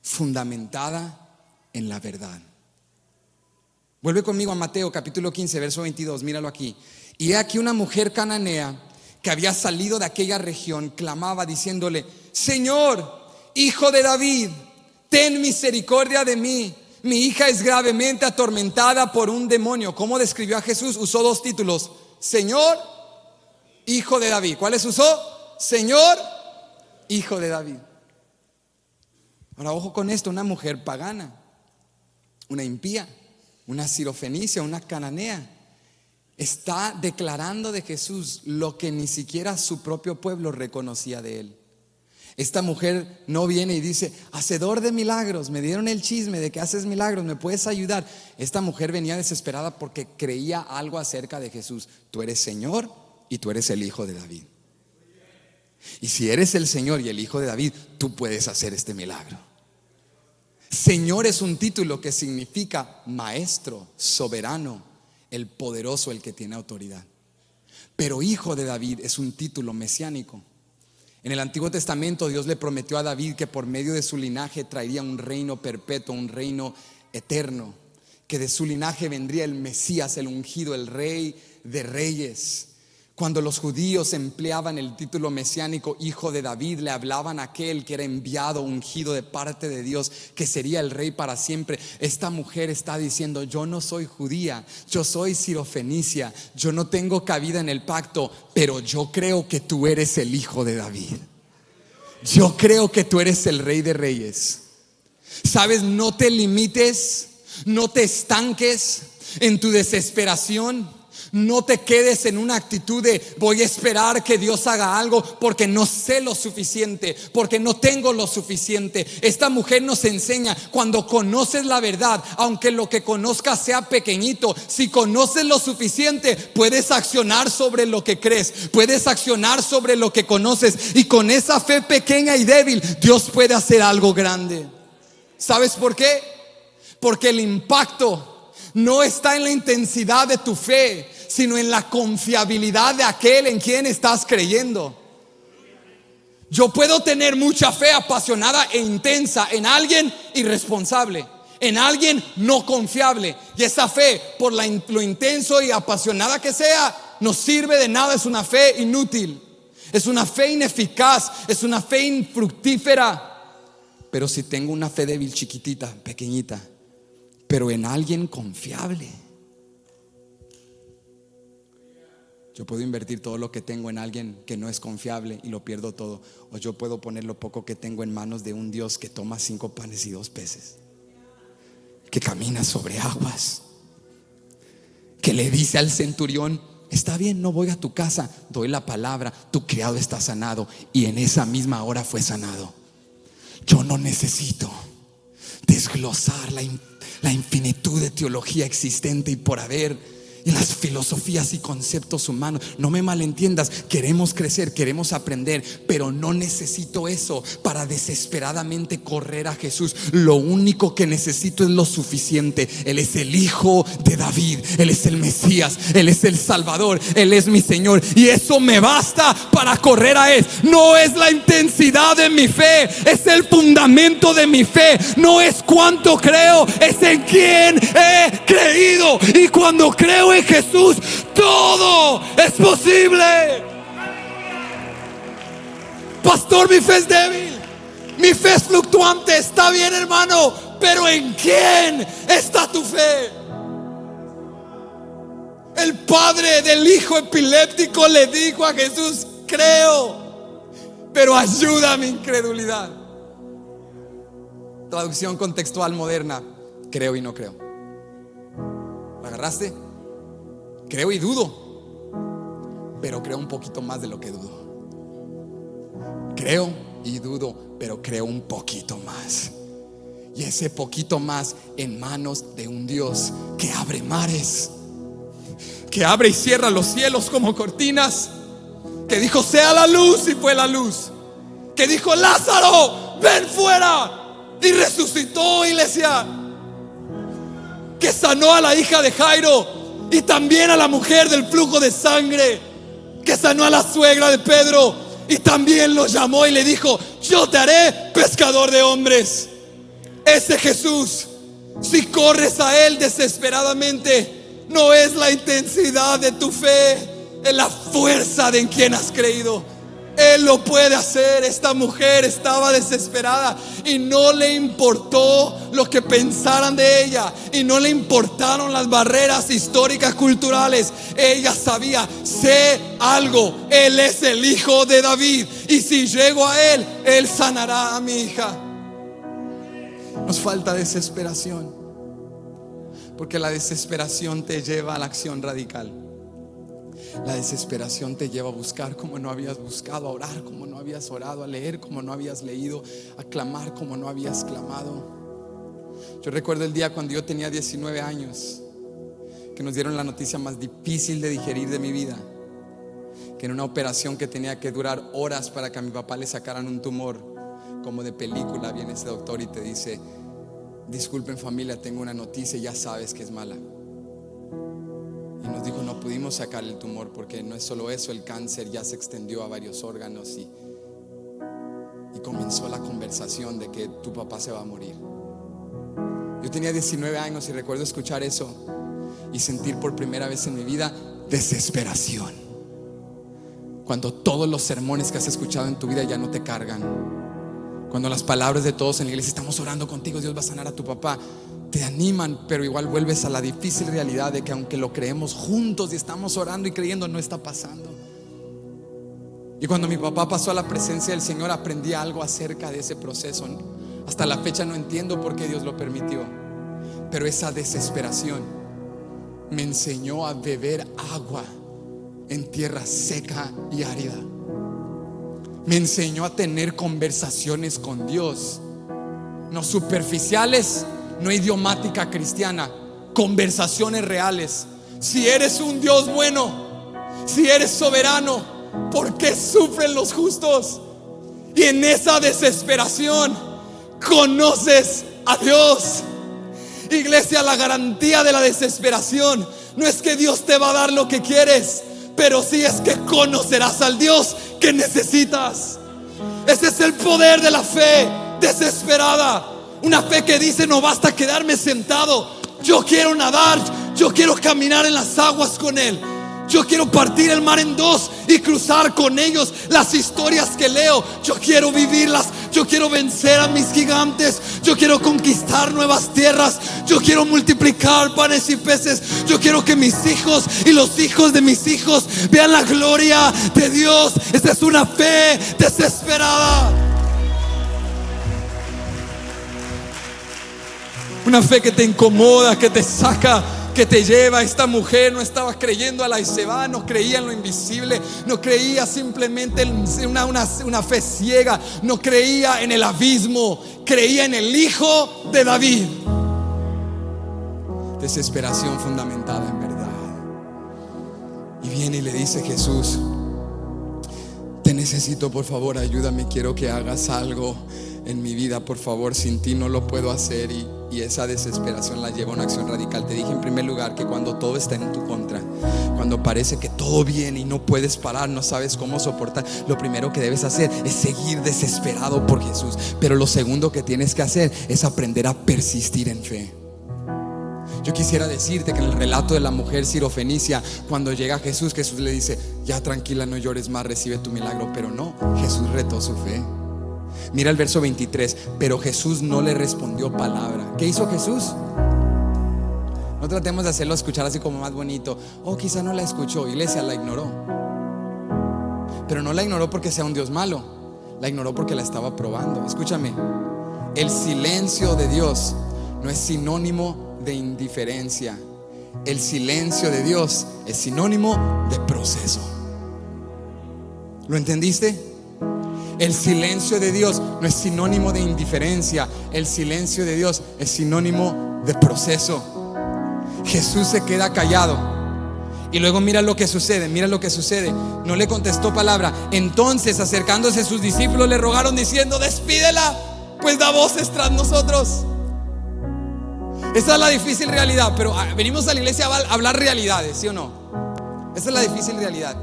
fundamentada en la verdad. Vuelve conmigo a Mateo capítulo 15, verso 22, míralo aquí. Y he aquí una mujer cananea que había salido de aquella región clamaba diciéndole: Señor, Hijo de David, ten misericordia de mí. Mi hija es gravemente atormentada por un demonio. ¿Cómo describió a Jesús? Usó dos títulos: Señor, Hijo de David. ¿Cuáles usó? Señor, Hijo de David. Ahora ojo con esto: una mujer pagana, una impía, una sirofenicia, una cananea, está declarando de Jesús lo que ni siquiera su propio pueblo reconocía de Él. Esta mujer no viene y dice: hacedor de milagros, me dieron el chisme de que haces milagros, ¿me puedes ayudar? Esta mujer venía desesperada porque creía algo acerca de Jesús. Tú eres Señor y tú eres el Hijo de David. Y si eres el Señor y el Hijo de David, tú puedes hacer este milagro. Señor es un título que significa maestro, soberano, el poderoso, el que tiene autoridad. Pero Hijo de David es un título mesiánico. En el Antiguo Testamento Dios le prometió a David que por medio de su linaje traería un reino perpetuo, un reino eterno, que de su linaje vendría el Mesías, el ungido, el Rey de Reyes. Cuando los judíos empleaban el título mesiánico Hijo de David, le hablaban a aquel que era enviado, ungido de parte de Dios, que sería el rey para siempre. Esta mujer está diciendo: yo no soy judía, yo soy sirofenicia, yo no tengo cabida en el pacto, pero yo creo que tú eres el Hijo de David. Yo creo que tú eres el Rey de Reyes. Sabes, no te limites, no te estanques en tu desesperación. No te quedes en una actitud de voy a esperar que Dios haga algo porque no sé lo suficiente, porque no tengo lo suficiente. Esta mujer nos enseña: cuando conoces la verdad, aunque lo que conozcas sea pequeñito, si conoces lo suficiente, puedes accionar sobre lo que crees, puedes accionar sobre lo que conoces, y con esa fe pequeña y débil, Dios puede hacer algo grande. ¿Sabes por qué? Porque el impacto no está en la intensidad de tu fe, sino en la confiabilidad de aquel en quien estás creyendo. Yo puedo tener mucha fe apasionada e intensa en alguien irresponsable, en alguien no confiable, y esa fe, por lo intenso y apasionada que sea, no sirve de nada. Es una fe inútil, es una fe ineficaz, es una fe infructífera. Pero si tengo una fe débil, chiquitita, pequeñita, pero en alguien confiable, yo puedo invertir todo lo que tengo en alguien que no es confiable y lo pierdo todo. O yo puedo poner lo poco que tengo en manos de un Dios que toma 5 panes y 2 peces, que camina sobre aguas, que le dice al centurión: está bien, no voy a tu casa, doy la palabra, tu criado está sanado, y en esa misma hora fue sanado. Yo no necesito desglosar la infinitud de teología existente y por haber. y las filosofías y conceptos humanos. No me malentiendas, queremos crecer, queremos aprender, pero no necesito eso para desesperadamente correr a Jesús. Lo único que necesito es lo suficiente. Él es el Hijo de David, Él es el Mesías, Él es el Salvador, Él es mi Señor, y eso me basta para correr a Él. No es la intensidad de mi fe, es el fundamento de mi fe. No es cuánto creo, es en quién he creído. Y cuando creo en Jesús, todo es posible. Pastor, mi fe es débil, mi fe es fluctuante. Está bien, hermano, pero ¿en quién está tu fe? El padre del hijo epiléptico le dijo a Jesús: creo, pero ayuda a mi incredulidad. Traducción contextual moderna: creo y no creo. ¿La agarraste? Creo y dudo, pero creo un poquito más de lo que dudo. Creo y dudo, pero creo un poquito más. Y ese poquito más en manos de un Dios que abre mares, que abre y cierra los cielos como cortinas, que dijo: sea la luz, y fue la luz, que dijo: Lázaro, ven fuera, y resucitó, iglesia, que sanó a la hija de Jairo y también a la mujer del flujo de sangre, que sanó a la suegra de Pedro y también lo llamó y le dijo: yo te haré pescador de hombres. Ese Jesús, si corres a Él desesperadamente, no es la intensidad de tu fe, es la fuerza de en quien has creído. Él lo puede hacer. Esta mujer estaba desesperada y no le importó lo que pensaran de ella, y no le importaron las barreras históricas, culturales. Ella sabía: sé algo, Él es el Hijo de David, y si llego a Él, Él sanará a mi hija. Nos falta desesperación, porque la desesperación te lleva a la acción radical. La desesperación te lleva a buscar como no habías buscado, a orar como no habías orado, a leer como no habías leído, a clamar como no habías clamado. Yo recuerdo el día cuando yo tenía 19 años, que nos dieron la noticia más difícil de digerir de mi vida, que en una operación que tenía que durar horas para que a mi papá le sacaran un tumor, como de película, viene ese doctor y te dice: disculpen familia, tengo una noticia, ya sabes que es mala. Y nos dijo: no pudimos sacar el tumor porque no es solo eso, el cáncer ya se extendió a varios órganos. Y comenzó la conversación de que tu papá se va a morir. Yo tenía 19 años y recuerdo escuchar eso y sentir por primera vez en mi vida desesperación. Cuando todos los sermones que has escuchado en tu vida ya no te cargan, cuando las palabras de todos en la iglesia: estamos orando contigo, Dios va a sanar a tu papá, te animan, pero igual vuelves a la difícil realidad de que aunque lo creemos juntos y estamos orando y creyendo, no está pasando. Y cuando mi papá pasó a la presencia del Señor, aprendí algo acerca de ese proceso. Hasta la fecha no entiendo por qué Dios lo permitió, pero esa desesperación me enseñó a beber agua en tierra seca y árida. Me enseñó a tener conversaciones con Dios, no superficiales, no idiomática cristiana, conversaciones reales. Si eres un Dios bueno, si eres soberano, ¿por qué sufren los justos? Y en esa desesperación conoces a Dios. Iglesia, la garantía de la desesperación no es que Dios te va a dar lo que quieres, pero sí es que conocerás al Dios que necesitas. Ese es el poder de la fe desesperada. Una fe que dice: no basta quedarme sentado, yo quiero nadar, yo quiero caminar en las aguas con Él, yo quiero partir el mar en dos y cruzar con ellos las historias que leo. Yo quiero vivirlas, yo quiero vencer a mis gigantes, yo quiero conquistar nuevas tierras, yo quiero multiplicar panes y peces, yo quiero que mis hijos y los hijos de mis hijos vean la gloria de Dios. Esta es una fe desesperada. Una fe que te incomoda, que te saca, que te lleva. Esta mujer no estaba creyendo a la Iseba, no creía en lo invisible, no creía simplemente en una fe ciega, no creía en el abismo, creía en el Hijo de David. Desesperación fundamentada en verdad. Y viene y le dice: Jesús, te necesito, por favor, ayúdame, quiero que hagas algo en mi vida, por favor, sin ti no lo puedo hacer. Y esa desesperación la lleva a una acción radical. Te dije en primer lugar que cuando todo está en tu contra, cuando parece que todo viene y no puedes parar, no sabes cómo soportar, lo primero que debes hacer es seguir desesperado por Jesús. Pero lo segundo que tienes que hacer es aprender a persistir en fe. Yo quisiera decirte que en el relato de la mujer sirofenicia, cuando llega Jesús, Jesús le dice: ya tranquila, no llores más, recibe tu milagro. Pero no, Jesús retó su fe. Mira el verso 23. Pero Jesús no le respondió palabra. ¿Qué hizo Jesús? No tratemos de hacerlo escuchar así como más bonito. Quizá no la escuchó. Iglesia, la ignoró. Pero no la ignoró porque sea un Dios malo, la ignoró porque la estaba probando. Escúchame, el silencio de Dios no es sinónimo de indiferencia. El silencio de Dios es sinónimo de proceso. ¿Lo entendiste? El silencio de Dios no es sinónimo de indiferencia. El silencio de Dios es sinónimo de proceso. Jesús se queda callado y luego mira lo que sucede. Mira lo que sucede. No le contestó palabra. Entonces, acercándose sus discípulos, le rogaron diciendo: despídela, pues da voces tras nosotros. Esa es la difícil realidad. Pero venimos a la iglesia a hablar realidades, ¿sí o no? Esa es la difícil realidad.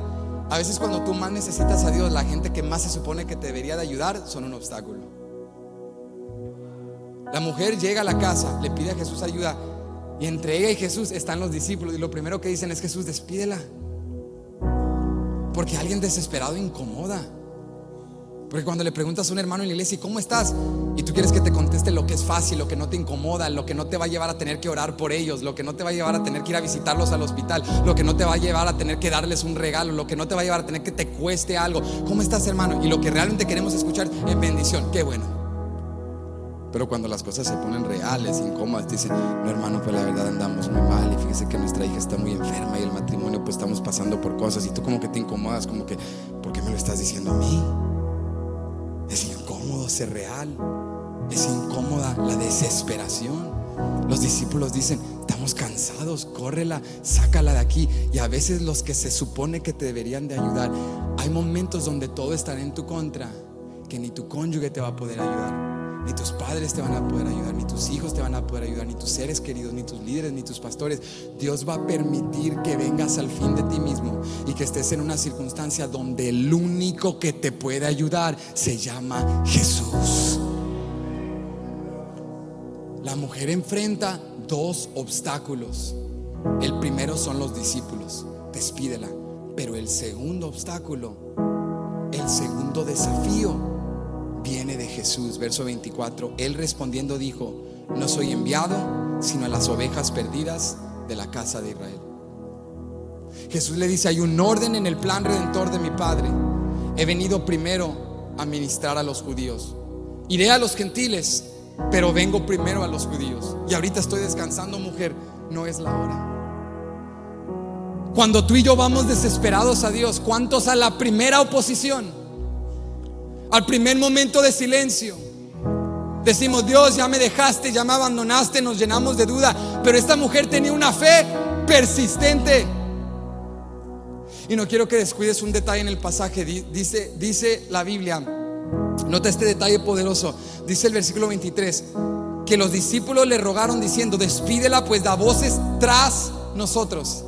A veces cuando tú más necesitas a Dios, la gente que más se supone que te debería de ayudar son un obstáculo. La mujer llega a la casa, le pide a Jesús ayuda, y entre ella y Jesús están los discípulos, y lo primero que dicen es: Jesús, despídela. Porque alguien desesperado incomoda. Porque cuando le preguntas a un hermano en la iglesia: ¿y cómo estás? Y tú quieres que te conteste lo que es fácil, lo que no te incomoda, lo que no te va a llevar a tener que orar por ellos, lo que no te va a llevar a tener que ir a visitarlos al hospital, lo que no te va a llevar a tener que darles un regalo, lo que no te va a llevar a tener que te cueste algo. ¿Cómo estás, hermano? Y lo que realmente queremos escuchar es bendición. Qué bueno. Pero cuando las cosas se ponen reales, incómodas, te dicen: no, hermano, pues la verdad andamos muy mal, y fíjese que nuestra hija está muy enferma, y el matrimonio, pues estamos pasando por cosas. Y tú como que te incomodas, como que: ¿por qué me lo estás diciendo a mí? Es incómodo ser real. Es incómoda la desesperación. Los discípulos dicen: estamos cansados, córrela, sácala de aquí. Y a veces los que se supone que te deberían de ayudar, hay momentos donde todo estará en tu contra, que ni tu cónyuge te va a poder ayudar, ni tus padres te van a poder ayudar, ni tus hijos te van a poder ayudar, ni tus seres queridos, ni tus líderes, ni tus pastores. Dios va a permitir que vengas al fin de ti mismo y que estés en una circunstancia donde el único que te puede ayudar se llama Jesús. La mujer enfrenta dos obstáculos. El primero son los discípulos: despídela. Pero el segundo obstáculo, el segundo desafío, viene de Jesús. Verso 24. Él respondiendo dijo: no soy enviado sino a las ovejas perdidas de la casa de Israel. Jesús le dice: hay un orden en el plan redentor de mi Padre. He venido primero a ministrar a los judíos. Iré a los gentiles, pero vengo primero a los judíos. Y ahorita estoy descansando, mujer, no es la hora. Cuando tú y yo vamos desesperados a Dios, ¿cuántos a la primera oposición, al primer momento de silencio, decimos: Dios, ya me dejaste, ya me abandonaste, nos llenamos de duda? Pero esta mujer tenía una fe persistente. Y no quiero que descuides un detalle en el pasaje. Dice la Biblia, nota este detalle poderoso. Dice el versículo 23 que los discípulos le rogaron diciendo: despídela, pues da voces tras nosotros.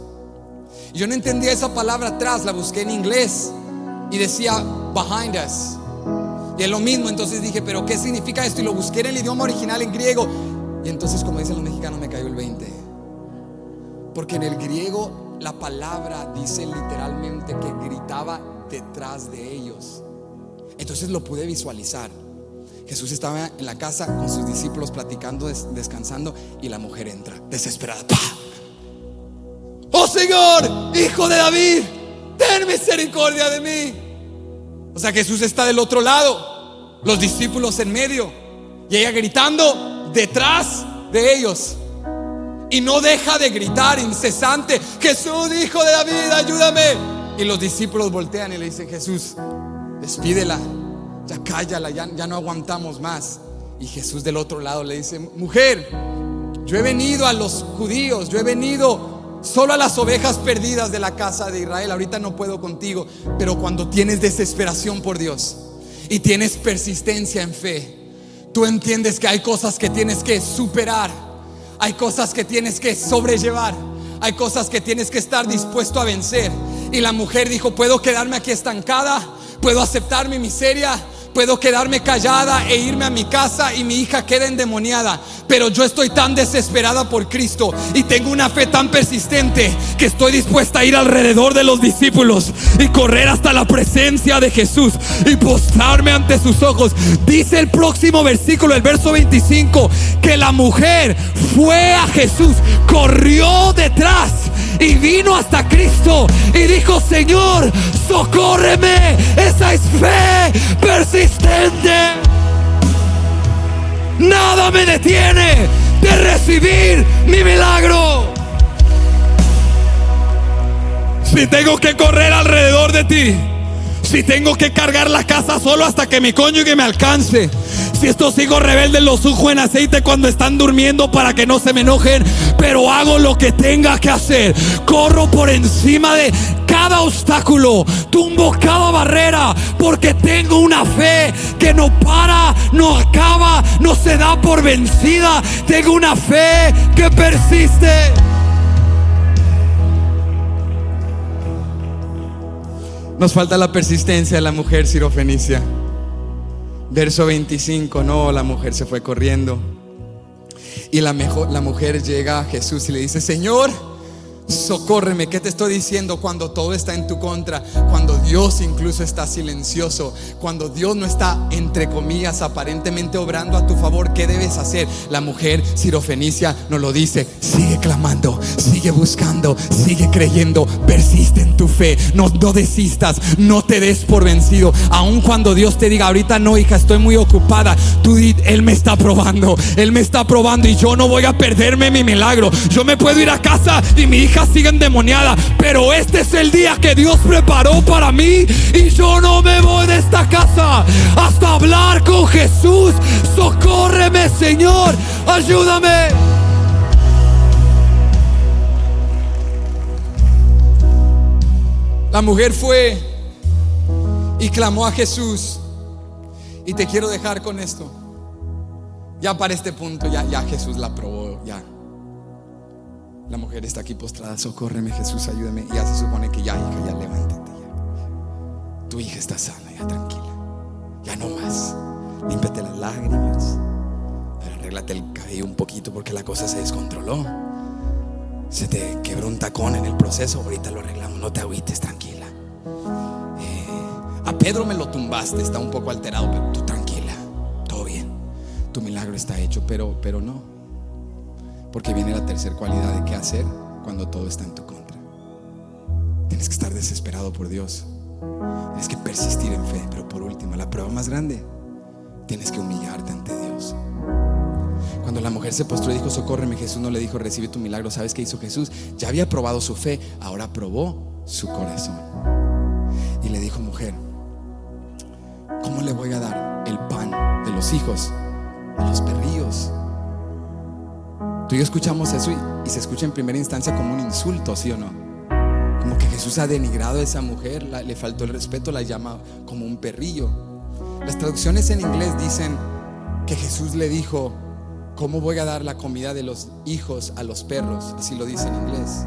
Y yo no entendía esa palabra tras, la busqué en inglés y decía behind us. Y es lo mismo. Entonces dije: ¿pero qué significa esto? Y lo busqué en el idioma original, en griego. Y entonces, como dicen los mexicanos, me cayó el 20. Porque en el griego la palabra dice literalmente que gritaba detrás de ellos. Entonces lo pude visualizar. Jesús estaba en la casa con sus discípulos platicando, descansando, y la mujer entra desesperada. ¡Pah! ¡Oh Señor, Hijo de David, ten misericordia de mí! O sea, Jesús está del otro lado, los discípulos en medio, y ella gritando detrás de ellos. Y no deja de gritar incesante: Jesús, Hijo de David, ayúdame. Y los discípulos voltean y le dicen: Jesús, despídela, ya cállala, ya no aguantamos más. Y Jesús del otro lado le dice: mujer, yo he venido a los judíos, yo he venido solo a las ovejas perdidas de la casa de Israel. Ahorita no puedo contigo, pero cuando tienes desesperación por Dios y tienes persistencia en fe, tú entiendes que hay cosas que tienes que superar, hay cosas que tienes que sobrellevar, hay cosas que tienes que estar dispuesto a vencer. Y la mujer dijo: puedo quedarme aquí estancada, puedo aceptar mi miseria, puedo quedarme callada e irme a mi casa y mi hija queda endemoniada, pero yo estoy tan desesperada por Cristo y tengo una fe tan persistente que estoy dispuesta a ir alrededor de los discípulos y correr hasta la presencia de Jesús y postrarme ante sus ojos. Dice el próximo versículo, el verso 25, que la mujer fue a Jesús, corrió detrás y vino hasta Cristo y dijo: Señor, socórreme. Esa es fe persistente. Nada me detiene de recibir mi milagro. Si tengo que correr alrededor de ti, si tengo que cargar la casa solo hasta que mi cónyuge me alcance, si estos hijos rebeldes los unjo en aceite cuando están durmiendo para que no se me enojen, pero hago lo que tenga que hacer. Corro por encima de cada obstáculo, tumbo cada barrera, porque tengo una fe que no para, no acaba, no se da por vencida. Tengo una fe que persiste. Nos falta la persistencia de la mujer sirofenicia. Verso 25, no, la mujer se fue corriendo. Y la mujer llega a Jesús y le dice: Señor, socórreme. ¿Qué te estoy diciendo? Cuando todo está en tu contra, cuando Dios incluso está silencioso, cuando Dios no está, entre comillas, aparentemente obrando a tu favor, ¿qué debes hacer? La mujer sirofenicia nos lo dice: sigue clamando, sigue buscando, sigue creyendo, persiste en tu fe, no desistas, no te des por vencido. Aun cuando Dios te diga: ahorita no, hija, estoy muy ocupada, tú di: Él me está probando, Él me está probando y yo no voy a perderme mi milagro. Yo me puedo ir a casa y mi hija sigue endemoniada, pero este es el día que Dios preparó para mí y yo no me voy de esta casa hasta hablar con Jesús. Socórreme, Señor, ayúdame. La mujer fue y clamó a Jesús. Y te quiero dejar con esto. Ya para este punto ya Jesús la probó. Ya la mujer está aquí postrada: socórreme, Jesús, ayúdame. Y ya se supone que ya, hija, ya levántate, ya. Tu hija está sana, ya tranquila, ya no más. Límpiate las lágrimas, pero arréglate el cabello un poquito porque la cosa se descontroló. Se te quebró un tacón en el proceso, ahorita lo arreglamos, no te agüites, tranquila. A Pedro me lo tumbaste, está un poco alterado, pero tú tranquila, todo bien, tu milagro está hecho. Pero no, porque viene la tercera cualidad de qué hacer cuando todo está en tu contra. Tienes que estar desesperado por Dios, tienes que persistir en fe. Pero por último, la prueba más grande, tienes que humillarte ante Dios. Cuando la mujer se postró y dijo: socórreme, Jesús no le dijo: recibe tu milagro. ¿Sabes qué hizo Jesús? Ya había probado su fe, ahora probó su corazón. Y le dijo: mujer, ¿cómo le voy a dar el pan de los hijos a los perrillos? Tú y yo escuchamos eso y se escucha en primera instancia como un insulto, ¿sí o no? Como que Jesús ha denigrado a esa mujer, le faltó el respeto, la llama como un perrillo. Las traducciones en inglés dicen que Jesús le dijo: ¿cómo voy a dar la comida de los hijos a los perros? Así lo dice en inglés.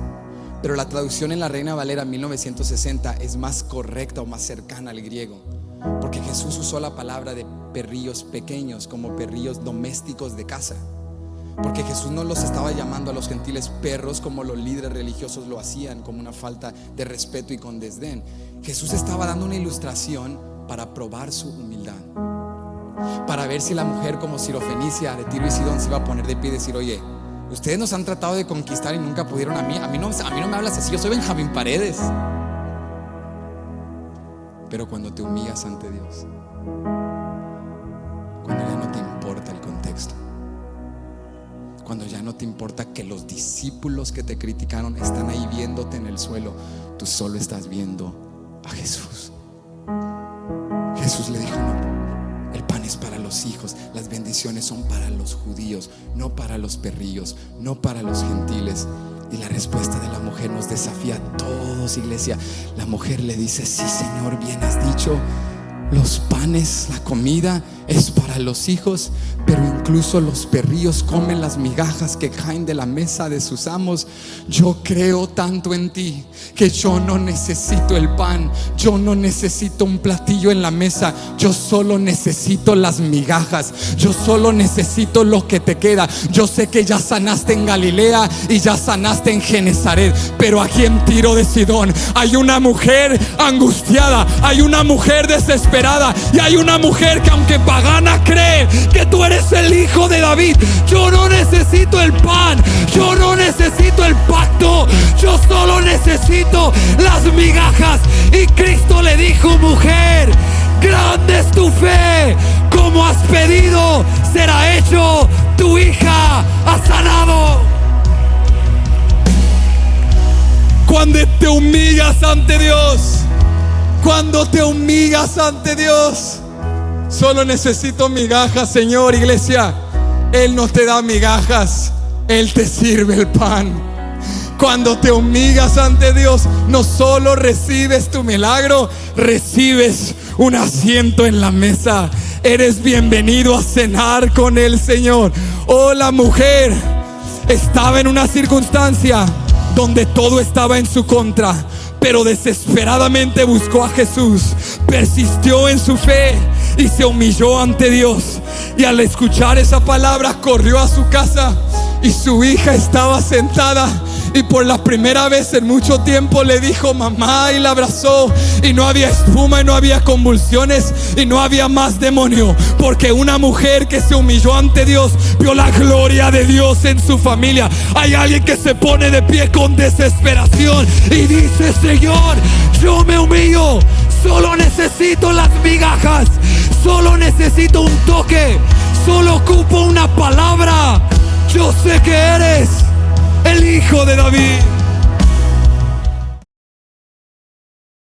Pero la traducción en la Reina Valera 1960 es más correcta o más cercana al griego, porque Jesús usó la palabra de perrillos pequeños como perrillos domésticos de casa. Porque Jesús no los estaba llamando a los gentiles perros como los líderes religiosos lo hacían, como una falta de respeto y con desdén. Jesús estaba dando una ilustración para probar su humildad, para ver si la mujer como Sirofenicia de Tiro y Sidón se iba a poner de pie y decir: oye, ustedes nos han tratado de conquistar y nunca pudieron a mí no me hablas así, yo soy Benjamín Paredes. Pero cuando te humillas ante Dios, cuando ya no te importa el contexto, cuando ya no te importa que los discípulos que te criticaron están ahí viéndote en el suelo, tú solo estás viendo a Jesús. Jesús le dijo: no, El pan es para los hijos. Las bendiciones son para los judíos, no para los perrillos, no para los gentiles. Y la respuesta de la mujer nos desafía a todos, iglesia. La mujer le dice: sí, Señor, bien has dicho. Los panes, la comida es para los hijos, pero incluso los perrillos comen las migajas que caen de la mesa de sus amos. Yo creo tanto en ti que yo no necesito el pan, yo no necesito un platillo en la mesa, yo solo necesito las migajas, yo solo necesito lo que te queda. Yo sé que ya sanaste en Galilea y ya sanaste en Genezaret, pero aquí en Tiro de Sidón hay una mujer angustiada, hay una mujer desesperada, y hay una mujer que, aunque pagana, cree que tú eres el hijo de David. Yo no necesito el pan, yo no necesito el pacto, yo solo necesito las migajas. Y Cristo le dijo: mujer, grande es tu fe, como has pedido será hecho, tu hija ha sanado. Cuando te humillas ante Dios, cuando te humillas ante Dios, solo necesito migajas, Señor. Iglesia, Él no te da migajas, Él te sirve el pan. Cuando te humillas ante Dios, no solo recibes tu milagro, recibes un asiento en la mesa. Eres bienvenido a cenar con el Señor. Oh, la mujer estaba en una circunstancia donde todo estaba en su contra, pero desesperadamente buscó a Jesús, persistió en su fe y se humilló ante Dios. Y al escuchar esa palabra, corrió a su casa y su hija estaba sentada. Y por la primera vez en mucho tiempo le dijo mamá, y la abrazó. Y no había espuma, y no había convulsiones, y no había más demonio, porque una mujer que se humilló ante Dios vio la gloria de Dios en su familia. Hay alguien que se pone de pie con desesperación y dice: Señor, yo me humillo, solo necesito las migajas, solo necesito un toque, solo ocupo una palabra. Yo sé que eres el hijo de David.